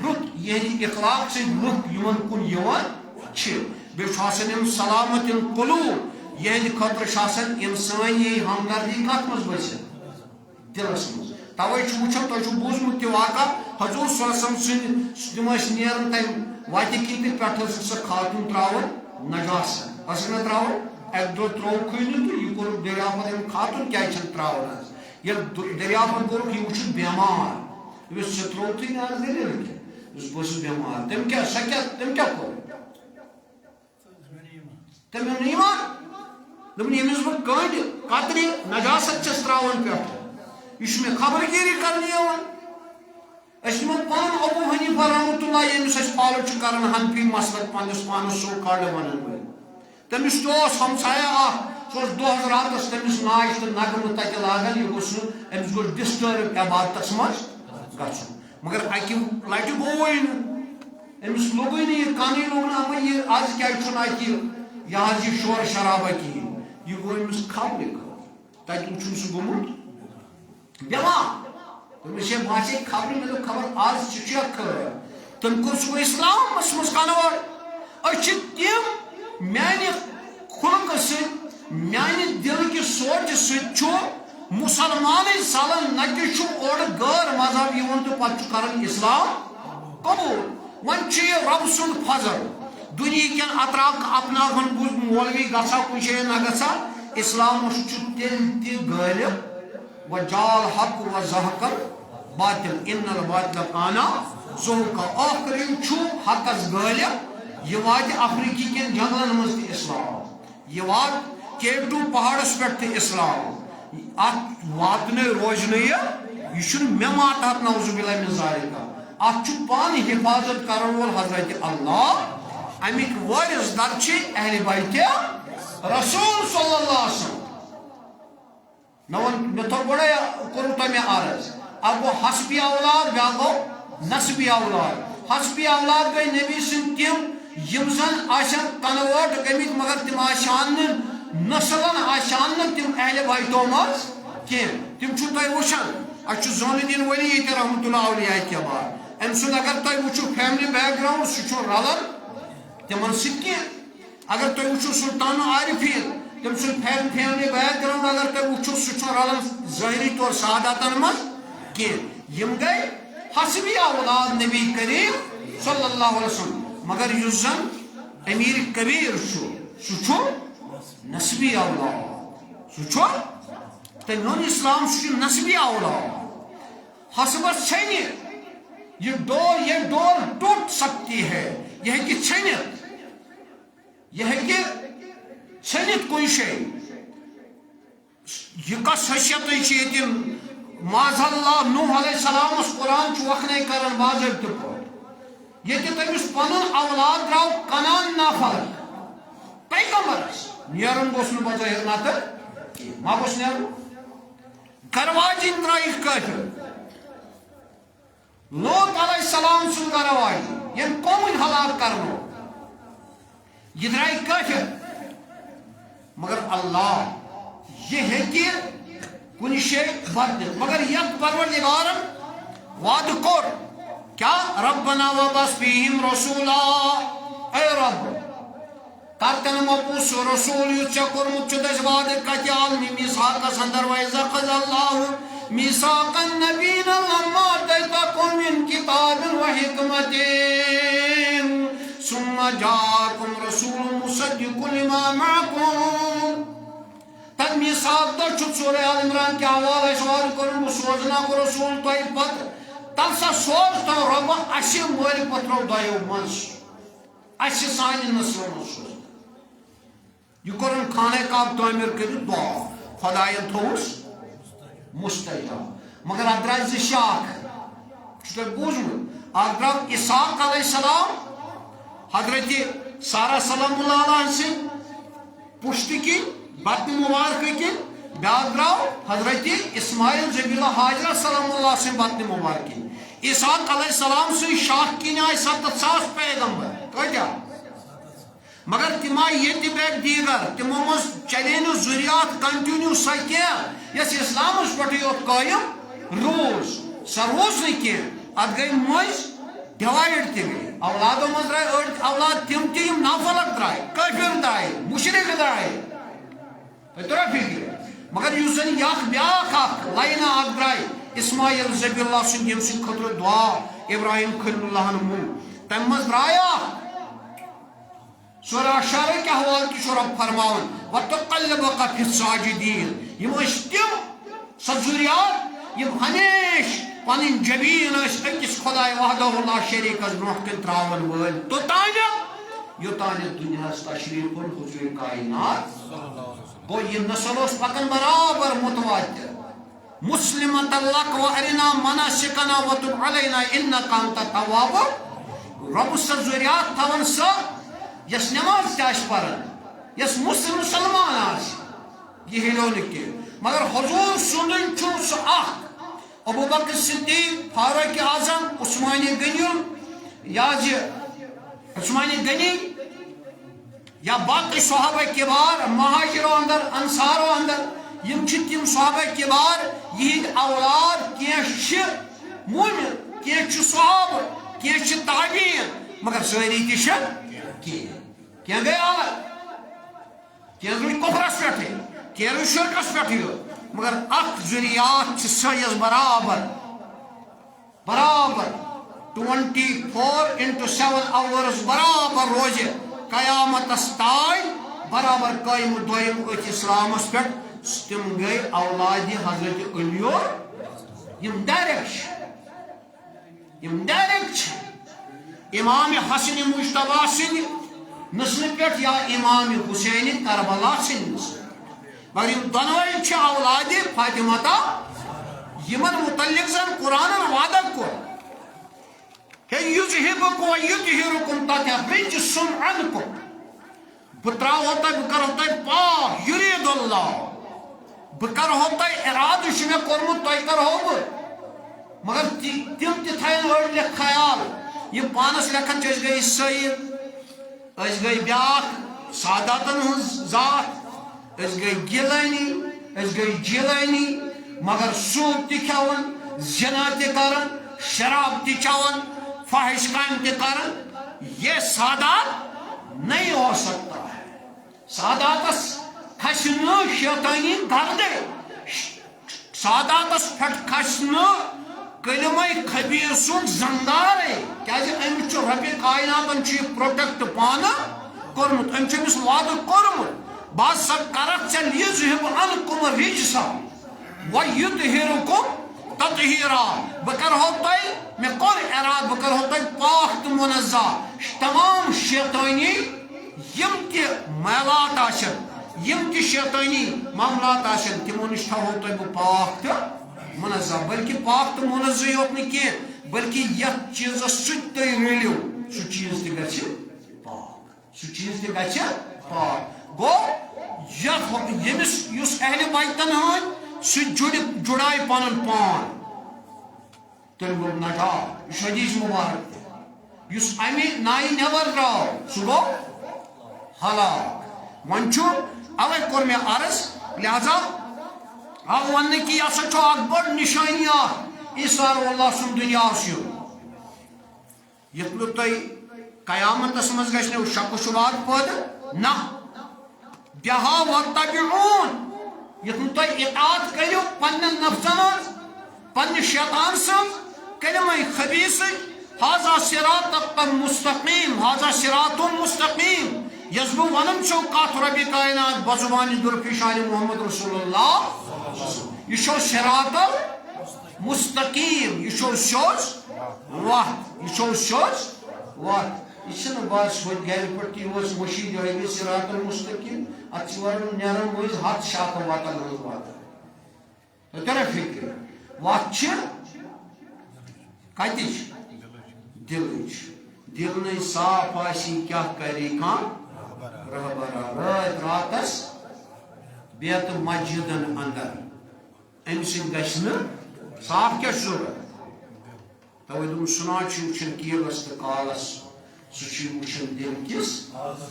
رت یہ اخلاق سے لک یمن کن یوان بیس آسان سلامت القلوب یہ خطر آسان انسان یہ ہمدردی کت مز بس دلس مز توے وچان تہ بوزمت تہ واقع حضور صلی اللہ علیہ وسلم تم نیران تم وتہ کن پہ سہ خاتون تراون نجاست اس نا تراون ایک دو ترو کھن تو یہ کور دریا پہ خاتون کیا تراون یل دریا پہ کور یہ وچ بیمار یہ سہ ترو تھی نا دل اس بس بیمار تم کیا تم کیا کور تم ایمان دم یمس بہ کند قطر نجاست چس تراون پہ یہ میں خبر گیری کرنی اس پان ابو حنیفہ رحمۃ اللہ یمس فالو کران حنفی مسلک پنس پانس سو کڑ ونان تمس ہمسایہ سہ دہس راتس تمس ناچ تو نغمہ تتہ لاگان یہ گوس امس گوس ڈسٹرب عبادتس مز گھن مگر اکہ لٹہ گوے امس لوگے نا یہ کانے لوگ نا یہ آج کیا یہ شور شرابہ کہین یہ گو امس خبر تتہ وچن سہ گومت بیمار تمس یہ باسے خبر ملو خبر آج چیک تم کور سہ اسلام مز کنورٹ اچھ تم میانہ خلق ست میانہ دل کی سوچ ست مسلمان ثلان نتہ اور غیر مذہب یون تو پتہ کران اسلام قبول ون یہ رب سند فضل دنیا کن اطراف اپنا مولوی گھا کن جائیں نہ گا اسلام تیل تہ غالب و جال حق و زحق باطل ان الباطل کانا زحقا آخر حقس غالب یہ وات افریقی کن جنگلن مز تہ اسلام یہ وات کیٹو پہاڑس پہ تہ اسلام ات واتن روزن یہ مے ماتحت نعوذ باللہ من ذالک ات پان حفاظت کرن وول حضرت اللہ امیک وارث در اہل بیت رسول صلی اللہ علیہ وسلم مے تو گوڑے کورو تمہیں عرض اب گو حسبی اولاد بیا گو نسبی اولاد حسبی اولاد گئی نبی سن تم یم زن آشان کنورٹ گمت مگر تم آشان نسلن آشان تم اہل بیتو مز کی تم چھو تہ وچھان اچھو زون الدین ولی یہ رحمۃ اللہ اولیاء کے بعد ام سن اگر تہ وچھو فیملی بیک گراؤنڈ سہ رلن تمن ست کی اگر تہ وچھو سلطان عارفین تم سن فیملی بیک گراؤنڈ اگر تہ وچھو سہ رلن ظاہری طور سعادتن مز کی یم گئی حسبی اولاد نبی کریم صلی اللہ علیہ وسلم مگر یس زن امیر کبیر سہ نسبی اولاد سہ تمون اسلام سہ نسبی اولاد حسبت چھن یہ ڈور ٹوٹ سکتی ہے یہ ہے کہ چھنت یہ ہے کہ چھنت کوئی شے یہ کس حیثیت یہ معاذ اللہ نوح علیہ السلام اس قرآن وقنے کرن باضابطہ پہ یہ تمس پن اولاد درو کنان نافرق پیغمبرس نیرن گوس نا بظاہر نتر ما گوس نیرن گرواجن ترائیک کافر لوط علیہ السلام سن گرواج یم قوم ہلاک کرنو یہ درائیک کافر مگر اللہ یہ ہے کہ کن شے بدل مگر یک پروردگارن وعد کور کیا ربنا وبعث فیہم رسولا اے رب کرتن مبوس رسول یوچا کرمت چدش وعد کتیال میثاق سندر وَإِذَا أَخَذَ اللَّهُ مِيثَاقَ النَّبِيِّينَ لَمَّا آتَيْتُكُم مِّن كِتَابٍ وَحِكْمَةٍ ثُمَّ جَاءَكُمْ رَسُولٌ مُصَدِّقٌ لِمَا مَعَكُمْ تب میثاق دہ چھ سورہ آل عمران کے حوالہ سوال کرن بہ سوزنا کو رسول تہ پت تب سا سوز تو رب اسی مول پترو دایو منس اسی سانی نسل منس یہ کرن خانہ کعبہ تعمیر کر دعا خدایان تھوس مستجاب مگر ادرائی ز شاخ چھ بوزمت اگر اسحاق علیہ السلام حضرت سارہ سلام اللہ علیہ سے پشت کی بطن مبارک کی بیاق درو حضرت اسماعیل ذبیح اللہ حاجرہ سلام اللہ سے بطن مبارک کی اسحاق علیہ السلام سے شاخ کی آئی 700 پیغمبر کتیا مگر تما یہ بیک دیگر تمو مز چلین ذریات کنٹینیو سا کیا یس اسلام اس پٹھ یوت قائم روز سا روز نہیں کیا ات گئی مز ڈیوائڈ تہ گئی اولادوں مز درائے اولاد تم تم نافلک درائے کافر درائے مشرک درائے ترا فکر مگر یس زن یاخ بیاخ اخ لائنا اخ درائے اسماعیل ذبیح اللہ سن یم سن خطر دعا ابراہیم خلیل اللہ نمو تم مز درایا سورہ اشارہ کے حوالہ کی سورہ فرماون وَتَقَلَّبَكَ فِي السَّاجِدِينَ یم اس تم سزوریات یم ہمیش پنن جبین اس اکس خدای وحدہ لا شریک از برونٛہہ کن تراون ول توتانہ یوتانہ دنیاہس تشریف کن حضور کائنات گو یہ نسل اس پکن برابر متواتر مسلمۃ لک وارنا مناسکنا وتب علینا انک انت التواب رب سزوریات تھون سا یس نماز تاش پرن یس مسلمان آس یہ ہلو نکے مگر حضور سنن چھو سا اخ ابو بکر صدیق فاروق اعظم عثمان غنی عثمان غنی یا باقی صحابہ کبار مہاجروں اندر انصاروں اندر یم تم صحابہ کبار یہ اولاد کی مومن کی صحابہ کی تابعین مگر ساری تھی کی گئی آلت کی روی کفرس پہ کی روی شرکس پہ مگر اخ ذریات سیز برابر 24/7 hours برابر روزے قیامت استائی برابر قائم دویم ات اسلام اس پہ تم گئی اولاد حضرت علیو یم ڈائریکٹ امام حسن مجتبی سن نسل پہ یا امام حسین کربلا سن نسل مگر یم دنوئی چھ اولاد فاطمہ یمن متعلق زن قرآن وعدہ کور ہے یذہبکم ویطہرکم تطہیرا رجس عنکم بترا ہوتا ہے بکر ہوتا ہے پاک یرید اللہ بکر ہوتا ہے اراد شمی کرمت تو کر ہو مگر تم تھائن ورڈ خیال یہ پانس لکھن چھ گئی سید اس گئی بیاک ساداتن ہن ذات اس گئی گیلانی اس گئی جیلانی مگر سوپ تی کھاون زنا تی کرن شراب تی چاون فاحش کام تی کرن یہ سادات نہیں ہو سکتا ہے ساداتس کھسنو شیطانی گردے ساداتس پھٹ کھسنو کلمہ خبیر سن زنگار ہے کیا جی ایم چو ربی کائناتن چی پروٹیکٹ پانا کرمت ایم چو مس وعد کرمت بعض سب کرت چل یذہب عنکم رجسا ویطہرکم تطہیرا بکر ہوتا ہے میں کون اراد بکر ہوتا ہے پاک تو منزہ تمام شیطانی یم تی میلات آشن یم تی شیطانی معاملات آشن تمو نشتہ ہوتا ہے وہ پاک تو منزہ بلکہ پاک تو منزہ ہوت نہیں کیا بلکہ یہ چیز سچ تی ریلیو سو چیز تی گچھ پاک سو چیز تی گچھ پاک گو یمس یس اہل بیتن ہن سہ جڑائی پنن پان تم گو نٹا یہ حدیث مبارک یس امی نائی نیبر درو سہ گو ہلاک ون چھو اوے کور میں عرض لہذا اب ون کی یہ سا اک بڑ نشانی عیسیٰ اللہ سن دنیا یت نو تھی قیامت مز گژھِ نہٕ شک و شبات پٲدٕ نہ بہا وتبعون یتھ نہٕ تُہۍ اطاعت کٔرِو پننٮ۪ن نفسن ہٕنٛز پننہِ شیطان سٕنٛز کلمہ خبیث هذا صراط مستقیم هذا صراط مستقیم یس بہٕ ونان چھُو کتھ ربِ کائنات بزبانہِ درپیشان محمد رسول اللہ یہ چھو صراط مستقیم یہ چھو سیوٚد وتھ یہ چھو سیوٚد وتھ یہ چھنہٕ بس ہوٚتہِ گرِ پٮ۪ٹھ تہِ اوس مٔشیٖد یِہوٚے صراط المستقیم اتھ چھِ ورن نیران مٔنٛزۍ ہتھ شاخہٕ وتن ہٕنٛز وتھ تۄہہِ ترِ فکر وتھ چھِ کتِچ دلٕچ دل نٕے صاف آسی کیٛاہ کری کانٛہہ رہبرا رٲتۍ راتس بیتہٕ مسجدن اندر امہِ سۭتۍ گژھِ نہٕ صاف کیٛاہ چھُ ضروٗرت توے دوٚپُن سُنا چھُ وٕچھان کیلس تہٕ کالس سُہ چھُ وٕچھان دل کِس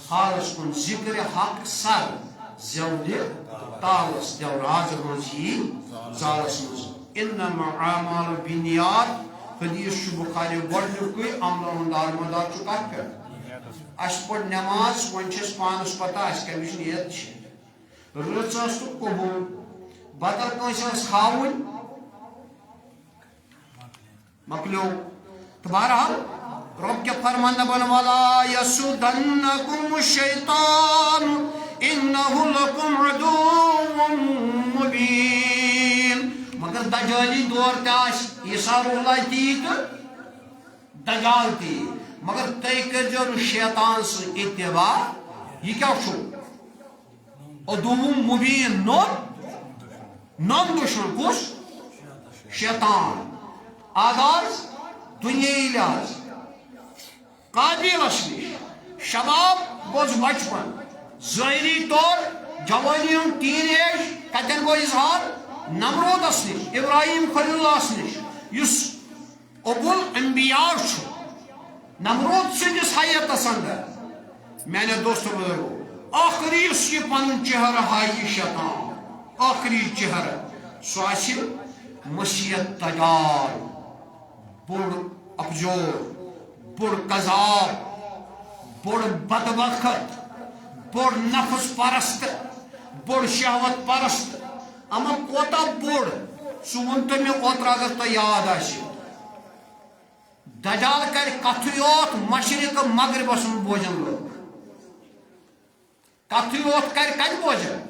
حالس کُن ذکر حق سر زیوِ تالس دٮ۪و رازٕ ہٕنٛز یی زالس منٛز انما اعمال بالنیات حدیث چھُ بخاری گۄڈنیُکُے عملن ہُنٛد دارمدار چھُ کتھ پٮ۪ٹھ اسہِ پٔر نٮ۪ماز وۄنۍ چھِ اسہِ پانس پتہ اسہِ کمِچ نیت چھِ رٕژ ٲس تہٕ قبوٗل بدل کٲنٛسہِ ٲس ہاوٕنۍ مۄکلیو تہٕ بہرحال رب کیٛاہ فرمان دپان ولا یسُدنکُم الشیطان انہ لکم عدو مبین مگر دجالی دور تہِ آسہِ عیسیٰ روح اللہ تی تہٕ دجال تی مگر تُہۍ کٔرۍزیو نہٕ شیطان سٕنٛز اتباع یہِ کیٛاہ چھُ عدو مبین نون دشمن کُس شیطان آغاز دنیائی لحاظ قابلس نش شباب گوٚژھ بچپن ظٲہری طور جوانی ہُنٛد ٹیٖن ایج کتٮ۪ن گوٚو اظہار نمرودس نش ابراہیم خلیل اللہس نش یُس ابو الانبیاء چھُ نمرود سٕنٛدِس حیاتس اندر میانہِ دوستو بزرگو آخری یُس یہِ پنُن چہرٕ ہایہِ یہِ شیطان آخری چہرٕ سُہ آسہِ مسیحت دجال بوڑ افجور بوڑ قذاب بوڑ بدبخت بوڑ نفس پرست بوڑ شہوت پرست اما کوتا بوڑ سُہ ؤنتو مےٚ اوترٕ اگر تۄہہِ یاد آسہِ دجال کرِ کتھٕے یوت مشرق مغربس منٛز بوزن لُکھ کتھٕے یوت کرِ کتہِ بوزن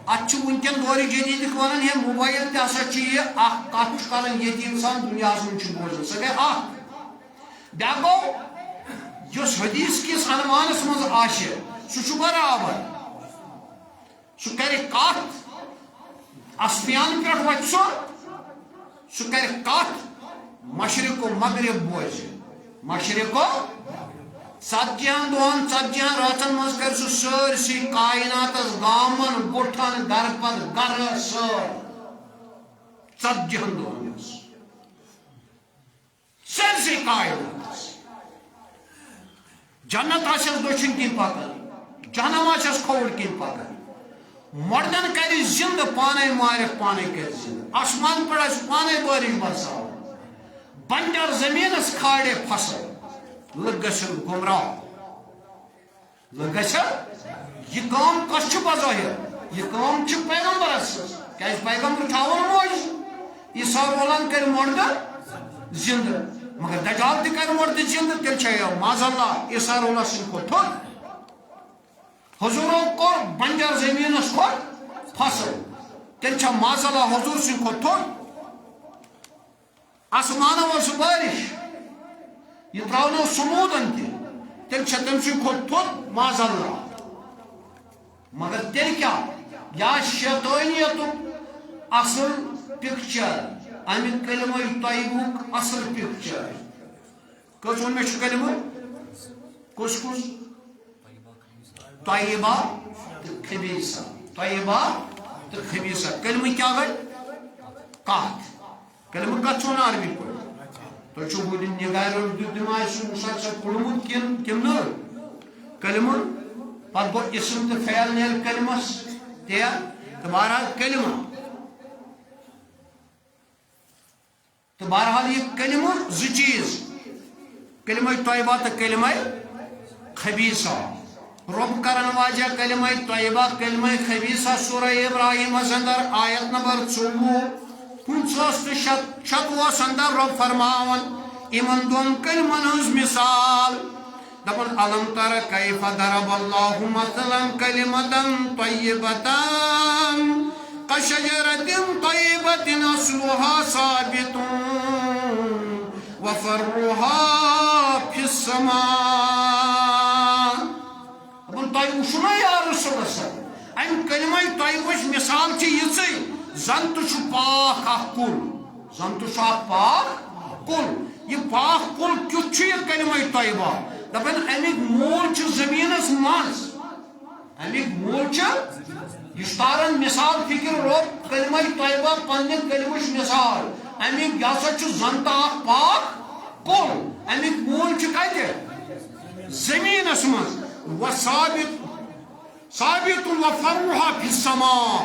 اتھ چھُ وٕنکٮ۪ن دورِ جدیدٕکۍ ونان ہے موبایل تہِ ہسا چھُ یہِ اکھ کتھ چھُ کران ییٚتہِ انسان دُنیاہس منٛز چھُ بوزان سۄ گٔے اکھ بیٛاکھ گوٚو یُس حدیث کِس عنوانس منٛز آسہِ سُہ چھُ برابر سُہ کرِ کتھ اسمان پٮ۪ٹھ وۄتھِ سُہ کرِ کتھ مشرق و مغرب بوزِ مشرق و ژتجیہن دۄہن ژتجیہن راتن منٛز کرِ سُہ سٲرسٕے کائناتس گامن گُٹھن گرٕ پتہٕ گرٕ سٲر ژتجیہن دۄہن منٛز سٲرسٕے کائناتس جنت آسٮ۪س دٔچھُن کِنۍ پکان جہنم آسٮ۪س کھووُر کِنۍ پکان مردن کرِ زندٕ پانے مارکھ پانے کرِ زندٕ آسمان پٮ۪ٹھ آسہِ پانے بٲرِش برساوان بنجر زمیٖنس کھالہِ فصل لُکھ گژھن گمراہ لُکھ گژھن یہ کٲم کس چھُ بظٲہر یہ کٲم چھِ پیغمبرس کیٛازِ پیغمبر تھاوُن موج عیسیٰ رولن کرِ مردٕ زندٕ مگر دجال تہِ کرِ مردٕ زندٕ تیٚلہِ چھا یہِ معاذ اللہ عیسیٰ رولس سٕنٛدِ کھۄتہٕ تھوٚد حضوٗرو کوٚر بنجر زمیٖنس کھۄتہٕ فصل تیٚلہِ چھا معاذ اللہ حضوٗر سٕنٛدِ کھۄتہٕ تھوٚد آسمانو ٲس بٲرِش یہ تراونو سمودن تہِ تیٚلہِ چھا تٔمۍ سٕنٛدِ کھۄتہٕ تھوٚد معاذ اللہ مگر تیٚلہِ کیٛاہ یہِ آسہِ شیطٲنیتُک اصل پکچر امہِ کلمہ طیبُک اصل پکچر کٔژ ووٚن مےٚ چھُ کلمہٕ کُس کُس طیبہ تہٕ خبیثہ طیبہ تہٕ خبیثہ کلمہٕ کیٛاہ گٔے کتھ کلمہٕ کتھ چھُ ونان عربی پٲٹھۍ تۄہہِ چھُو بٔڑِ نگارِ دیُتمُت آسہِ مسلسل پوٚرمُت کِنہٕ نہٕ کلمہٕ پتہٕ گوٚو اسم تہٕ فعل نیرِ کلمس تہٕ بہرحال کلمہ تہٕ بہرحال یہ کلمہ زٕ چیٖز کلمہ طیبہ تو کلمہ خبیثہ رب کرن واجہ کلمہ طیبہ کلمہ خبیثہ سورہ ابراہیم اندر آیت نمبر 54 اندر رب فرماون ایمن دون کلمن ہز مثال دپن علم تر کیف ضرب اللہ مثلا کلمتا طیبتا کشجرۃ طیبۃ اصلها ثابت وفرعها فی السماء دپن تۄہہِ وٕچھو نا یا رسول اللہ امہِ کلمہ طیبٕچ مثال چھِ یِژٕے زن تو چھُ پاک اکھ کُل زن تو چھُ اکھ پاک کُل یہ پاک کُل کیُتھ چھُ یہ کلمہ طیبہ دپن امیک مول چھ زمینس مز امیک مول چھ یہ تارن مثال فکر رب کلمہ طیبہ پنہ کلمچ مثال امیک یہ سا چھ زنتا اکھ پاک کُل امیک مول چھ کتہ زمینس مز ثابت وفرعها فی السماء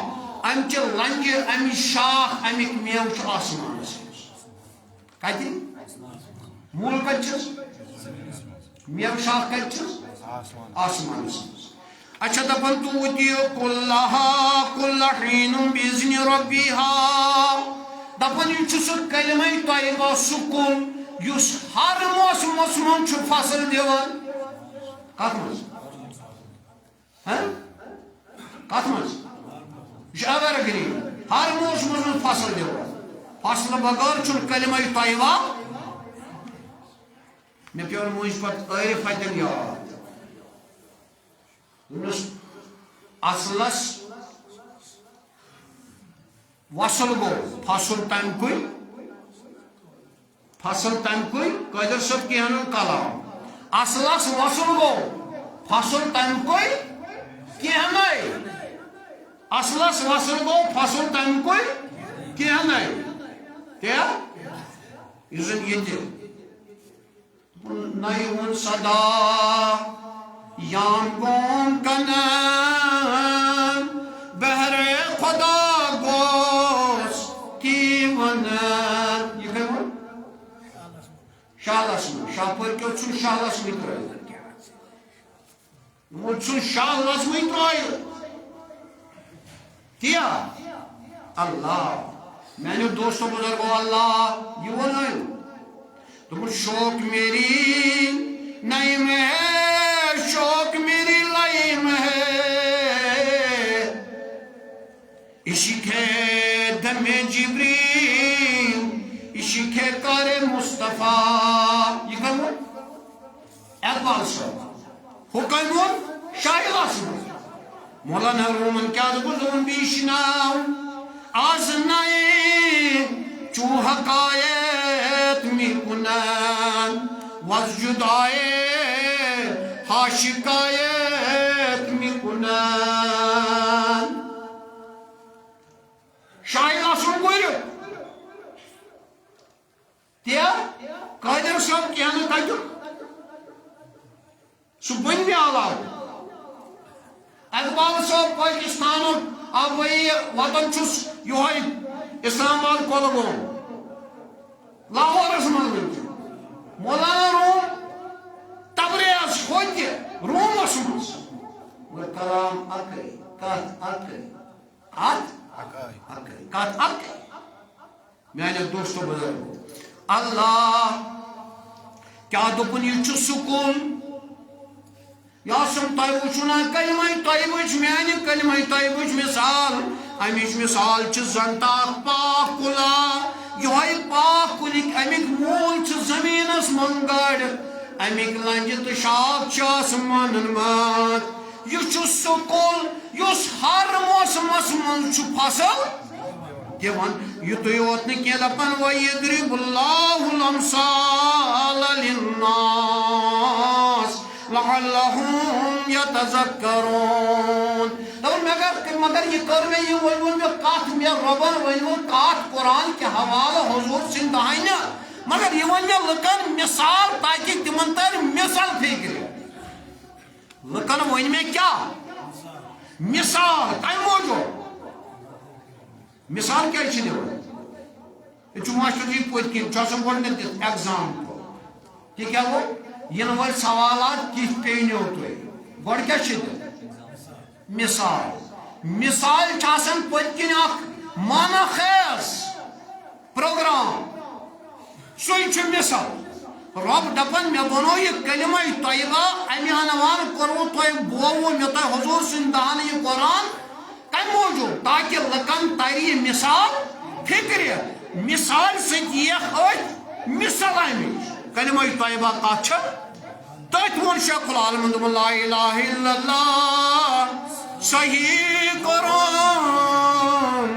ام چہ لنجہ امی شاخ امیک میو چھ آسمانس کتہ مول کتہ میو شاخ کتہ آسمانس اچھا دپن توتی کل حین باذن ربها دپن یہ چھ سہ کلمہ طیبہ سہ کل یس ہر موسمس من چھ فصل دیوان کت مز کت مز یہ ایور گرین ہر موسمس من فصل دیوان فصل بغیر چھ کلمہ طیبہ میں پیور مجھ پت عارف اتن یاد اصلس وصل گو فصل تم کن قادر صاحب کہن کلام اصلس وصل گو فصل تم کن کہن اصلس وصل گو فصل تم کن کہن کیا یہ زن یہ نیون صدا یام گون کنن بہر خدا گوش کی ونن یہ کہ ون شالس میں شاہ پر کیوں چھن شالس میں ترائی وہ چھن شالس میں ترائی کیا اللہ میں نے دوستوں بزرگوں اللہ یہ ون آئے تم شوق میری نعیم ہے شوق میری لائم ہے عشق ہے دم جبریل عشق ہے کار مصطفیٰ یہ کہا وہ اقبال صاحب حکم شاہد آسمان مولانا رومن کیا دکھو بیشناو آزنائی چوہ حقایت می کنن وزجدائی حاشقایت می کنن شاہد آسن گوئر تیا قادر صاحب کیا نہ تاکیو سبن بھی آلہ اقبال صاحب پاکستان آبائی وطن چس یوہائی اسلام آباد کولگون لاہور اسمان میں مولانا روم تبریز خود روم اسمان وہ کلام اکری کات اکری کات اکری میں نے دوستو بزرگ اللہ کیا دپن یہ چھ سکون یا سم طیب چنا کلمہ طیبچ میانہ کلمہ طیبچ مثال امیچ مثال چھ زنتا پاک کلا یہ پاک کلک امیک مول چھ زمینس من گاڑ امیک لنج تو شاخ چھ آسمانن مات یہ چھ سہ کل یس ہر موسمس من چھ فصل دِوان یُتُے یوت نہٕ کینٛہہ دپان وَیَضْرِبُ اللّٰهُ الْأَمْثَالَ لِلنَّاسِ لَعَلَّهُمْ يَتَذَكَّرُونَ دپان مگر یہ کر میں یہ ون میں کت میں ربن ون کت قرآن کے حوالہ حضور سن دہانہ مگر یہ ون میں لکن مثال تاکہ تمن تر مثال فکر لکن ون میں کیا مثال تم موجود مثال کیا دان یہ ماسٹر جی پت کن گڈنیت ایگزامپل کہ کیا وہ ین ول سوالات کی پینیو تو گوڑ کیا چھتے مثال چاسن پتکن اخ مانا خیز پروگرام سوئی چھ مثال رب دپن میں بنو یہ کلمہ طیبہ امی عنوان کرو تو بوو میں تو حضور سندان یہ قرآن کم موجود تاکہ لکن تاری مثال فکر مثال سے یہ مثال امیش کلمہ طیبہ کچھ تت ون شیخ العالم لا الہ الا اللہ صحیح قرآن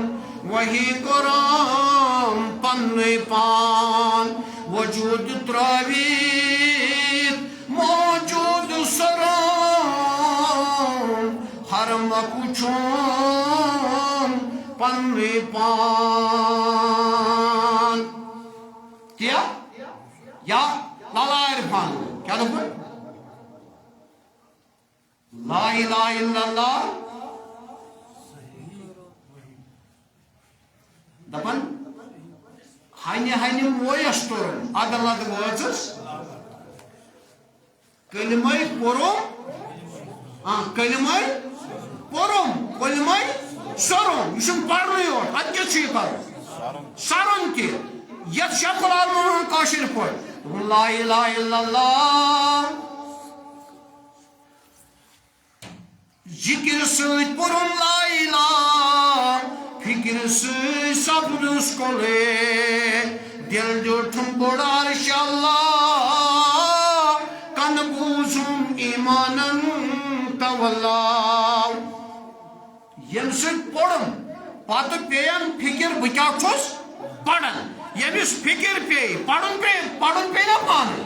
وہی قرآن پن پان وجود تراویت موجود سران ہر مکچون پن پان کیا یا لالا عرفان کیا دکھو لا الہ الا اللہ دپن ہنہ ہنہ مویستر عدالت وچس کلمہ پورم کلمہ پورم کلمہ سرم یہ پڑھنے یوت ات کیا کر سرن کی یت شیخ العالم کاشر پہ لا الہ الا اللہ ذکر سۭتۍ پورم لا الہ فکر سے سپدس کولے دل جوٹھم بڑا عرش اللہ کن بوزم ایمانن تولا یم سۭتۍ پورم پتہ پیم فکر بہ کیا چھس پڑھن یمس فکر پے پڑھن پے نا پانے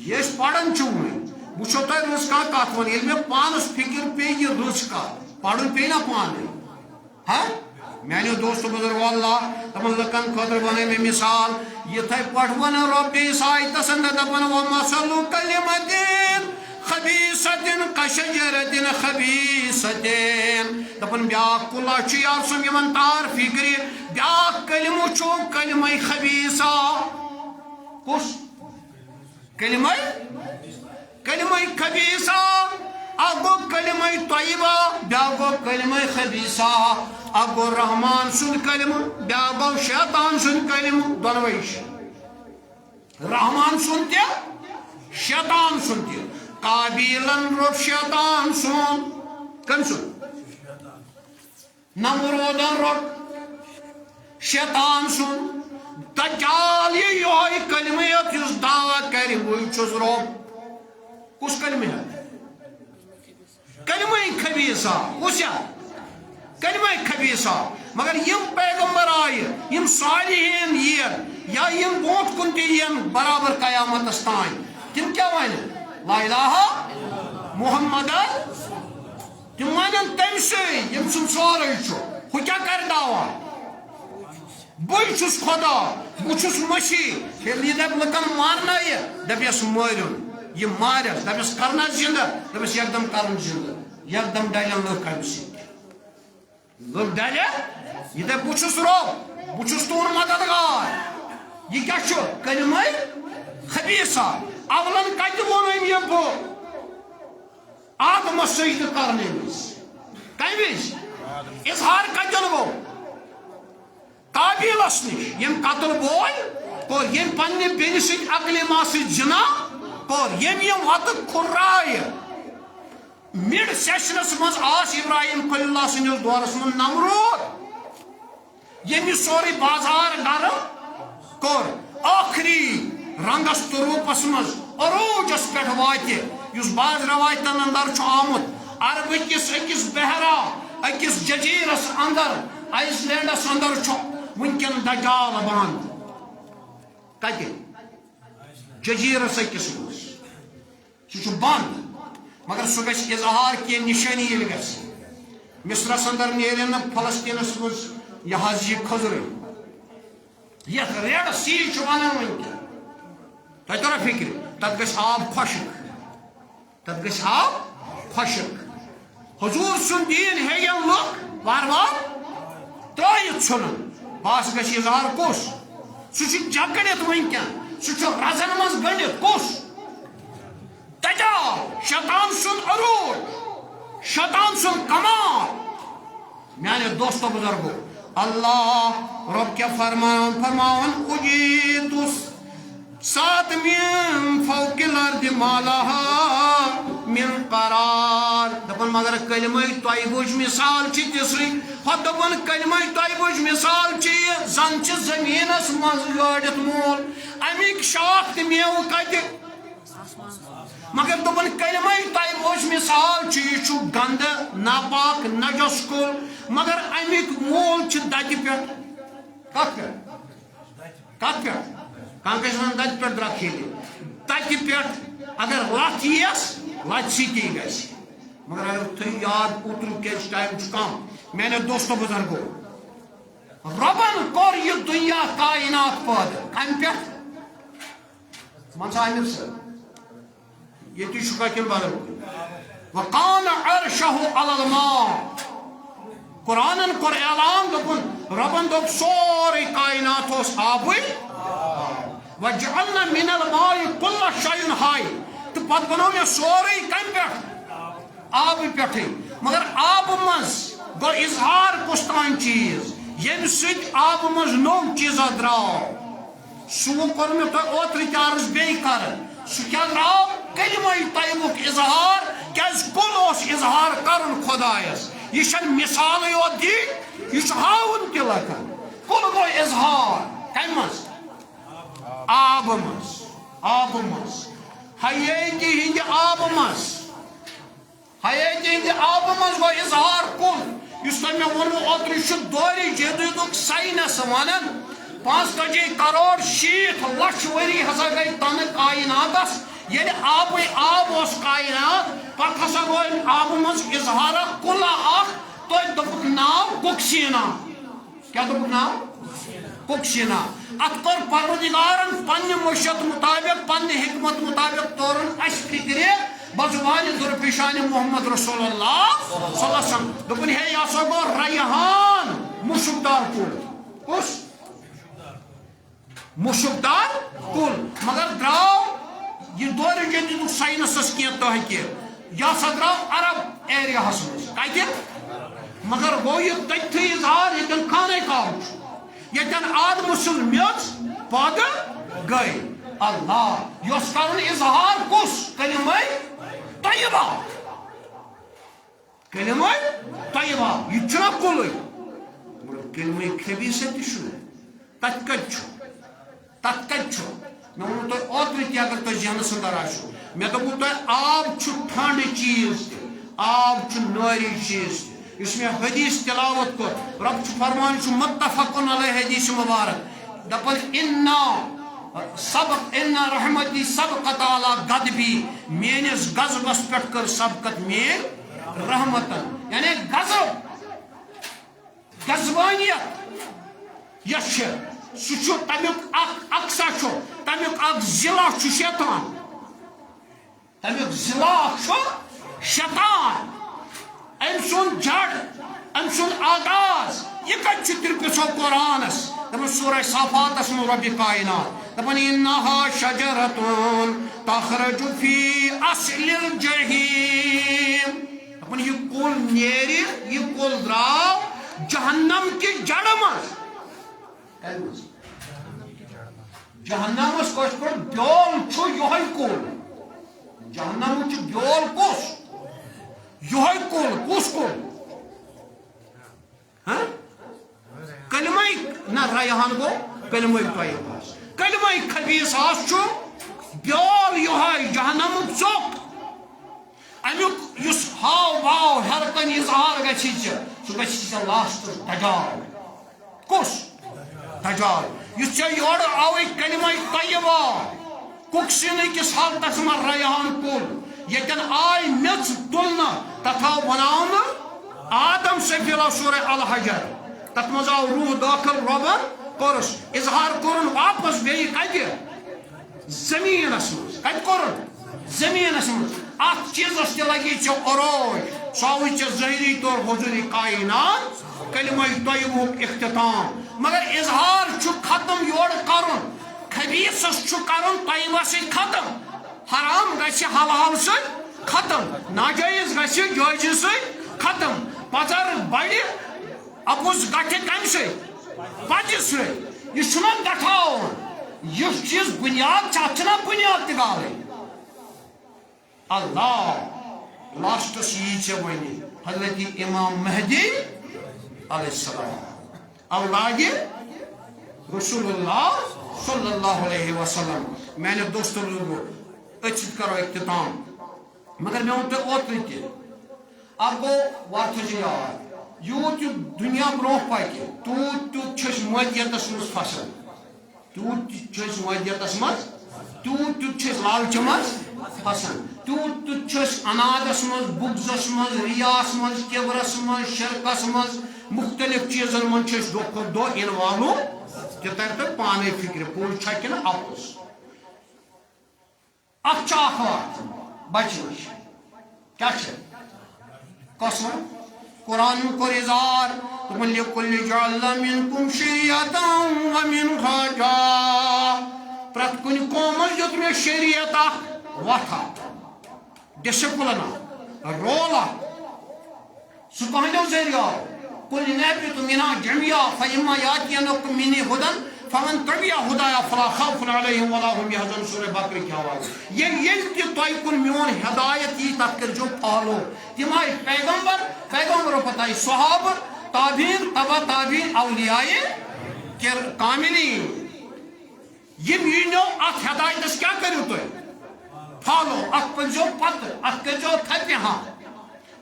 یس پڑھن چون وچھو تہ رٕژ کتھ ون ییٚلہِ مےٚ پانس فکر پے یہ رٕژ کتھ پڑھن پے نا پانے ہاں میانیو دوست بزرگ اللہ تمن لکن خاطر بنے میں مثال یہ تھے پڑھون رب عیسائی تسند دپن و مثل کلمت خبیثت کشجرت خبیثت دپن بیاکھ کلا چھ یار سم یمن تار فکری بیاکھ کلمہ چھو کلمہ خبیثہ کس کلمہ خبیثہ اگو کلمہ طیبہ بیاگو کلمہ خبیثہ اگو رحمان سن کلمہ بیاگو شیطان سن کلمہ دونویش رحمان سن تیا شیطان سن تیا قابیلن رب شیطان سن کن سن نمرودن رب شیطان سن دجال یہ کلمہ یس دعوت کر وہی چھس رب کس کلمہ ہے کلمہ خبیثہ کس کلمہ خبیثہ مگر یم پیغمبر آئے یم صالحین یہ یا یم بوٹ کن تین برابر قیامت تان تم کیا ون لا الہ محمد تم ون تم سی یم سن سورے ہو کیا کر دعوی بھئی چھس خدا بہ چھس مسیح یہ دپ لکن مارنا یہ دپیس مارن یہ مارس دپس کرنا زندہ دپس یک دم کرن زندہ یک دم ڈالن لوگ کم سی لوگ ڈالے یہ دپ بہ چھس رب بہ چھس تون مددگار یہ کیا چھو کلمہ خبیثہ اولن کت ون یہ بہ آدم سجدہ کرنے کم وز اظہار کتن گو قابیلس نش یم قتل بوئے تو یم پنہ بین سۭتۍ عقلِ ما سۭتۍ زنا کور یم وت کھرائے مڈ سیشنس مز آس ابراہیم خلیل اللہ سندس دورس من نمرود یم سوری بازار گرم کور آخری رنگس تو روپس مز عروجس پہ واتہ اس باز روایتن اندر آمت عرب کس اکس بہرا اکس جزیرس اندر آئس لینڈس اندر ونکن دجال بند کتہ جزیرس اکس مز سہ بند مگر سہ گژھِ اظہار کی نشانی ییٚلہِ گژھِ مصرس اندر نیرِ نہٕ فلسطینس مز یہ حظ یہ خضر یتھ ریڈ سی ونان ونکین تہ ترا فکر تت گژھِ آب خۄشک تت گژھِ آب خۄشک حضور سُنٛد دیٖن ہیٚین لُکھ وار وار ترٲیِتھ ژھُنُن بس گژھِ اظہار کُس سُہ چھُ جگڑِتھ ونکین سہ رزن مز گنڈت کس دجال شیطان سن عروج شیطان سن کمال میانے دوستو بزرگو اللہ رب کیا فرماون اجیتس سات من فوق الارض ما لها من قرار دپن مگر کلمہ طیبہ مثال چھ تسری دپن کلمہ طیبہ مثال چھ زن چھ زمینس مز گاڑت مول امیک شاخ تہ میو کتہ مگر دپن کلمہ طیبہ مثال چھ یہ گند ناپاک نجس کل مگر امیک مول چھ دتہ پہ کت پہ کانکس ون دتہ پہ درخت کھیلے دتہ پہ اگر لت یس لت سیتی گھس مگر اگر تھی یاد اوترو کیس ٹائم کم میانے دوستو بزرگو ربن کور یہ دنیا کائنات پید کم پہ من سا امیر سر یہ تی شکا کن بدل وقان عرشہ علی الماء قرآن کور اعلان دپن ربن دپ سوری کائنات اس آبی وجعلنا من الماء كل شيء حي تو پت بنو میں سوری کم پہ آب پہ مگر آب مز گو اظہار کستان چیز یم سید آب مز نو چیزا دراو سو کر میں تو اوتر چارز بے کر سو کیا دراو کلمہ طیبک اظہار کیاز کل اس اظہار کرن خدایس یہ چھن مثال یوت دی یہ ہاون تہ لکن کل گو اظہار کم مز آب مز حیاتی ہند آب مز گو اظہار کل اس میں ونو اوتر دور جدید سائنس ونان 5 کروڑ 60 لچھ وری ہسا گئی تن کائناتس یل آب اس کائنات پتہ ہسا گو آب مز اظہار کلا اخ تو دپک ناو کوکسینا کیا دپک ناو کوکسینا ات کور پروردگارن پنہ مشیت مطابق پنہ حکمت مطابق تورن اس فکر بزبان درپیشان محمد رسول اللہ صلی اللہ علیہ وسلم دپن ہے یہ سا گو ریحان مشکدار کل کس مشکدار کل مگر دراو یہ دور جدید سائنسس کی تحقیق یہ سا دراو عرب ایریا ہس کتہ مگر گو یہ تتھی اظہار یہ کھانے کام یتن آدم سن میچ پادہ گئی اللہ یس کرن اظہار کس کلمہ طیبہ یہ چھنا کل کلمہ خبیثہ تہ تت کت میں ونو تہ اوتر تہ اگر تہ ذہنس اندر آسو میں دپو تہ آب ٹھنڈ چیز آب ناری چیز اس میں حدیث تلاوت کر رب فرمان متفق علیہ حدیث مبارک دپن ان رحمتی سبقت علی غضبی میانس غضبس پہ کر سبقت مین رحمتن یعنی غضبانیت یس سہ تمیک اقسا تمیک ضلع شیطان تمیک ضلع شیطان ام سن جڑ ام سن آغاز یہ کت ترپسو قرآنس دپن سورہ صافاتس من رب کائنات دپن انہا شجرتون تخرج فی اصل الجحیم دپن یہ کل نیری یہ کل دراو جہنم کی جڑ مز جہنم اس کوش پر بیول چھو یہی کل جہنم چھو بیول کس یہ کل کس کل کلمہ نہ ریحان گو کلمہ طیبہ کلمہ خبیث چھو بیول یہ جہنم چوک امیک یس ہاو باو ہرکن اظہار گچھی سہ گچھی لاسٹ دجال کس دجال یس یور آوے کلمہ طیبہ کوکسین کس حالتس من ریحان کل یتن آئی میچ تلنا تتھا بناؤن آدم سے پھلا سورہ الحجر تت مز آو روح داخل ربن کورس اظہار کورن واپس بیئی کتہ زمینس مز کت کورن زمینس مز ات چیزس تہ لگی ژے عروج سہ آوی ژے ظاہری طور حضوری کائنات کلمہ طیبہک اختتام مگر اظہار چھ ختم یور کرن خبیثس چھُ کرُن طیبہ سۭتۍ ختم حرام گژھِ حلال سۭتۍ ختم ناجٲیز گژھِ جٲیزِ سۭتۍ ختم پژر بڑِ اپُز گژھِ کمہِ سۭتۍ پچہِ سۭتۍ یہ چھُنہ گٹھاوُن یُس چیٖز بُنیاد چھِ اتھ چھِنہ بُنیاد تہِ گالٕنۍ اللہ لاسٹس یی ژےٚ وۄنۍ حضرت امام مہدی علیہ السلام اولادِ رسول اللہ صلی اللہ علیہ وسلم میانہِ دوستو بزرگو أتھۍ سۭتۍ کرو اختتام مگر مےٚ ووٚن تۄہہِ اوترٕ تہِ اکھ گوٚو وَتھ تھٲیزِ یاد یوٗت یوٗت دُنیا برونٛہہ پکہِ تیوٗت تیوٗت چھِ أسۍ مٲدیتس منٛز پھسان تیوٗت چھِ أسۍ مٲدیتس منٛز تیوٗت تیوٗت چھِ أسۍ لالچہِ منٛز پھسان تیوٗت تیوٗت چھِ أسۍ انادس منٛز بُغضس منٛز رِیاہس منٛز کِبرس منٛز شرکس منٛز مختلف چیٖزن منٛز چھِ أسۍ دۄہ کھۄتہٕ دۄہ اِنوالو تہِ ترِ تۄہہِ پانے فِکرِ پوٚز چھا کِنہٕ اَپُز اتھ چھِ اکھ وَتھ بچنٕچ کیٛاہ چھِ کۄس وَتھ قرآن کوٚر اِظہار دوٚپُن لِکُلِّ جَعَلْنَا مِنکُم شریعةً وَمِنْہَاجًا پرٛٮ۪تھ کُنہِ قومس دیُت مےٚ شریعت اکھ وَتھ اکھ ڈِسپلن اکھ رول اکھ سُہ کٕہٕنٛدیو ذٔریعو قُلْ إِنْ اهْبِطُوا مِنْهَا جَمِيعًا فَإِمَّا يَأْتِيَنَّكُم مِّنِّي هُدًى فَمَن تَبِعَ هُدَايَ فَلَا خَوْفٌ عَلَيْهِمْ وَلَا هُمْ يَحْزَنُونَ سورہ بقرہ کی آواز ییٚلہِ تہِ تۄہہِ کُن میون ہدایت یی تتھ کٔرۍزیو فالو تِم آیہِ پیغمبرو پتہٕ آیہِ صحابہٕ تابعیٖن تبع تابعیٖن اولیاء کاملین یِم یِنو اتھ ہدایتس کیٛاہ کٔرِو تُہۍ فالو اتھ پٔکۍزیو پتہٕ اتھ کٔرۍزیو تھپہِ ہاں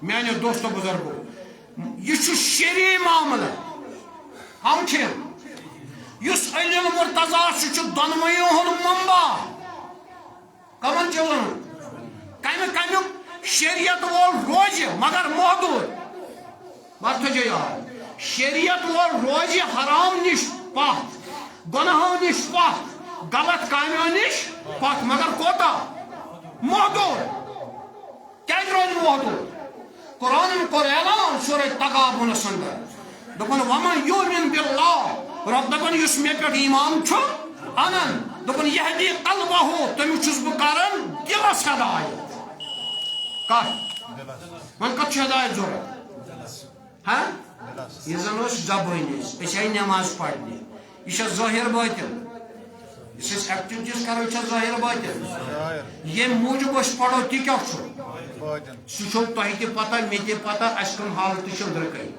میانیو دوستو بزرگو یہ چھُ شرعی معاملہٕ کم چھِ یُس علی المرتضیٰ چھُ دۄنوٕیو ہُنٛد منبع کمن چھِ وَنُن کمہِ کمیُک شریعت وول روزِ مگر محدوٗد بَتہٕ تھٲیزیو یاد شریعت وول روزِ حرام نِش پتھ گۄنہو نِش پتھ غلط کامیو نِش پتھ مگر کوتاہ محدوٗد کیٛازِ روزِ محدوٗد قرآن کوٚر اعلان سورہ تغابنس اندر دوٚپُن وَمَن یُؤمِن بِاللہ رب دپان یُس مےٚ پٮ۪ٹھ ایٖمان چھُ انان دوٚپُن یہدی قلبہُ تٔمِس چھُس بہٕ کران دِلس ہدایت کتھ وۄنۍ کتھ چھِ ہدایت ضروٗرت ہاں یہِ زن اوس زبٲنۍ أسۍ آیہِ نٮ۪ماز پرنہِ یہِ چھا ظٲہِر باطِن یُس أسۍ ایکٹِوِٹیٖز کرو یہِ چھا ظٲہِر باطِن ییٚمہِ موٗجوٗب أسۍ پرو تہِ کیٛاہ چھُ سُہ چھو تۄہہِ تہِ پتہ مےٚ تہِ پتہ اَسہِ کٕم حالتہٕ چھِ أنٛدرٕ کَنۍ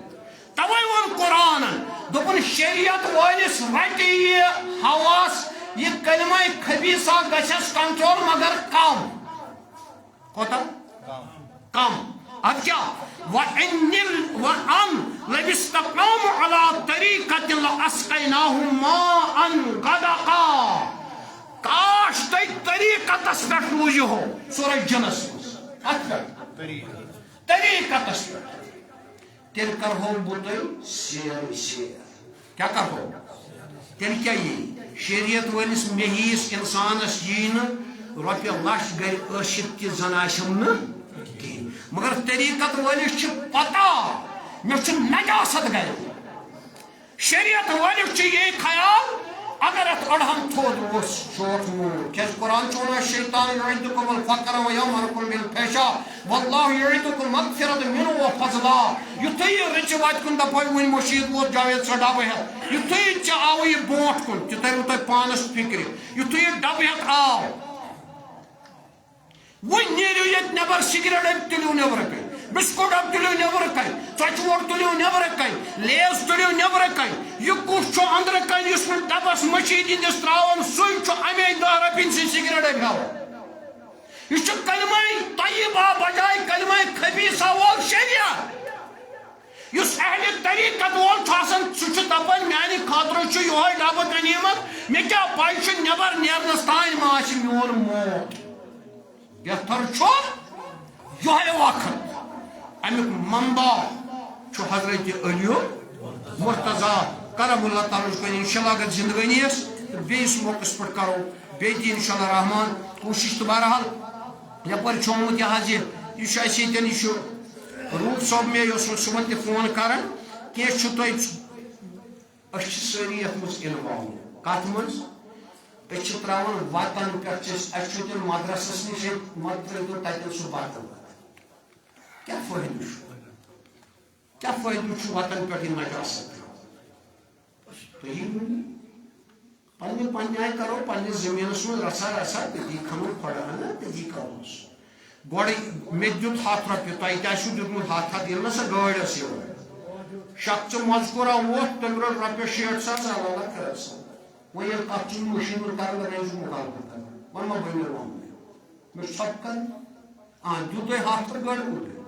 توے ووٚن قرآنن دوٚپُن شریعت وٲلِس رٹہِ یہِ ہواس یہِ کلمہ خبیثہ گژھٮ۪س کنٹرول مگر کم کوتاہ کم ادٕ کیٛاہ وَأَن لَوِ اسْتَقَامُوا عَلَىٰ طَرِيقَةٍ لَأَسْقَيْنَاهُم مَاءً غَدَقًا کاش تُہۍ طریٖقتس پٮ۪ٹھ روٗزِہو سورہ جِنس منٛز کتھ پٮ۪ٹھ طریٖقتس پٮ۪ٹھ تیٚلہِ کرہو بہٕ تۄہہِ سیر سیر کیٛاہ کرہو تیٚلہِ کیٛاہ یی شریعت وٲلِس مےٚ ہِوِس اِنسانس یی نہٕ رۄپیہِ لچھ گرِ ٲسِتھ تہِ زن آسٮ۪م نہٕ کِہیٖنۍ مگر طریٖقت وٲلِس چھِ پتہ مےٚ چھُ نجاست گرِ شریعت وٲلِس چھُ یہِ خیال اگر اتھ أڑہن تھوٚد اوس شوٹھ موٗد کیٛازِ قرآن چھُ ونان شیطان یعدکم الفقر ویأمرکم بالفحشاء واللہ یعدکم مغفرة منہ وفضلا یُتھُے یہِ رٕچہِ وتہِ کُن دپو وُنۍ مٔشیٖد ووت جاوید صٲب ڈبہٕ ہٮ۪تھ یُتھُے ژےٚ آوٕ یہِ برونٛٹھ کُن تہِ ترِوٕ تۄہہِ پانس فِکرِ یُتھُے یہِ ڈبہٕ ہٮ۪تھ آو وۄنۍ نیٖرِو ییٚتہِ نٮ۪بر سِگریٹ ڈبہٕ تُلِو نٮ۪برٕ کَنۍ بِسکوٗٹ ڈبہٕ تُلِو نٮ۪برٕ کَنۍ ژۄچہِ ووٹ تُلِو نٮ۪برٕ کَنۍ لیز تُلِو نٮ۪برٕ کَنۍ یہِ کُس چھُ أنٛدرٕ کَنۍ یُس نہٕ ڈبس مٔشیٖد یِہِنٛدِس تراوان سُے چھُ اَمے دہ رۄپیہِ سٕنٛدۍ سِگریٹ ڈبہٕ ہٮ۪وان یہِ چھُ کلمہ طیبہ بجاے کلمہ خبیثہ وول شریعت یُس اہلِ طریٖقت وول چھُ آسان سُہ چھُ دپان میانہِ خٲطرٕ چھُ یِہوے ڈبہٕ غنیٖمت مےٚ کیٛاہ پاے چھُ نٮ۪بر نیرنس تانۍ ما آسہِ میون موت بہتر چھُ یِہوے وقت امیُک منبع چھُ حضرت علی مرتضیٰ کرم اللہ تعالیٰ ہٕچ انشاءاللہ اگر زندگٲنی آسہِ تہٕ بیٚیِس موقعس پٮ۪ٹھ کرو بیٚیہِ تہِ انشاءاللہ رحمان کوٗشش تہٕ بہرحال یپٲرۍ چھُ آمُت یہِ حظ یہِ چھُ اَسہِ ییٚتٮ۪ن یہِ چھُ روٗف صٲب مےٚ یہِ اوس صُبحن تہِ فون کران کینٛہہ چھُ تۄہہِ أسۍ چھِ سٲری یتھ منٛز اِنوالو کتھ منٛز اس تراون وطن پہ مدرسس نش مت ترو تتن سہ وطن کیا فائدہ وطن پہ نجاست تھی پنہ آئے کرو پنس زمینس من رسا رسا تی کھنو کھڑا تی کرو گوڑ مے دیت 100 رۄپیہِ تۄہہِ تہِ آسِو دیُتمُت 100 ییٚلہِ نہٕ سۄ گٲڑۍ ٲس یِوان شخص مذکورہ ووت تٔمۍ روٚٹ رۄپیس 60,000 اللہ خیر سا وۄنۍ ییٚلہِ کتھ چھُ مشیٖن کران وۄنۍ ٲسۍ مُخالفت کران وۄنۍ ما بنہِ وۄنۍ مےٚ چھُ ژھۄپہٕ کرٕنۍ دیُت تۄہہِ 100 گٲڑۍ کوٗتاہ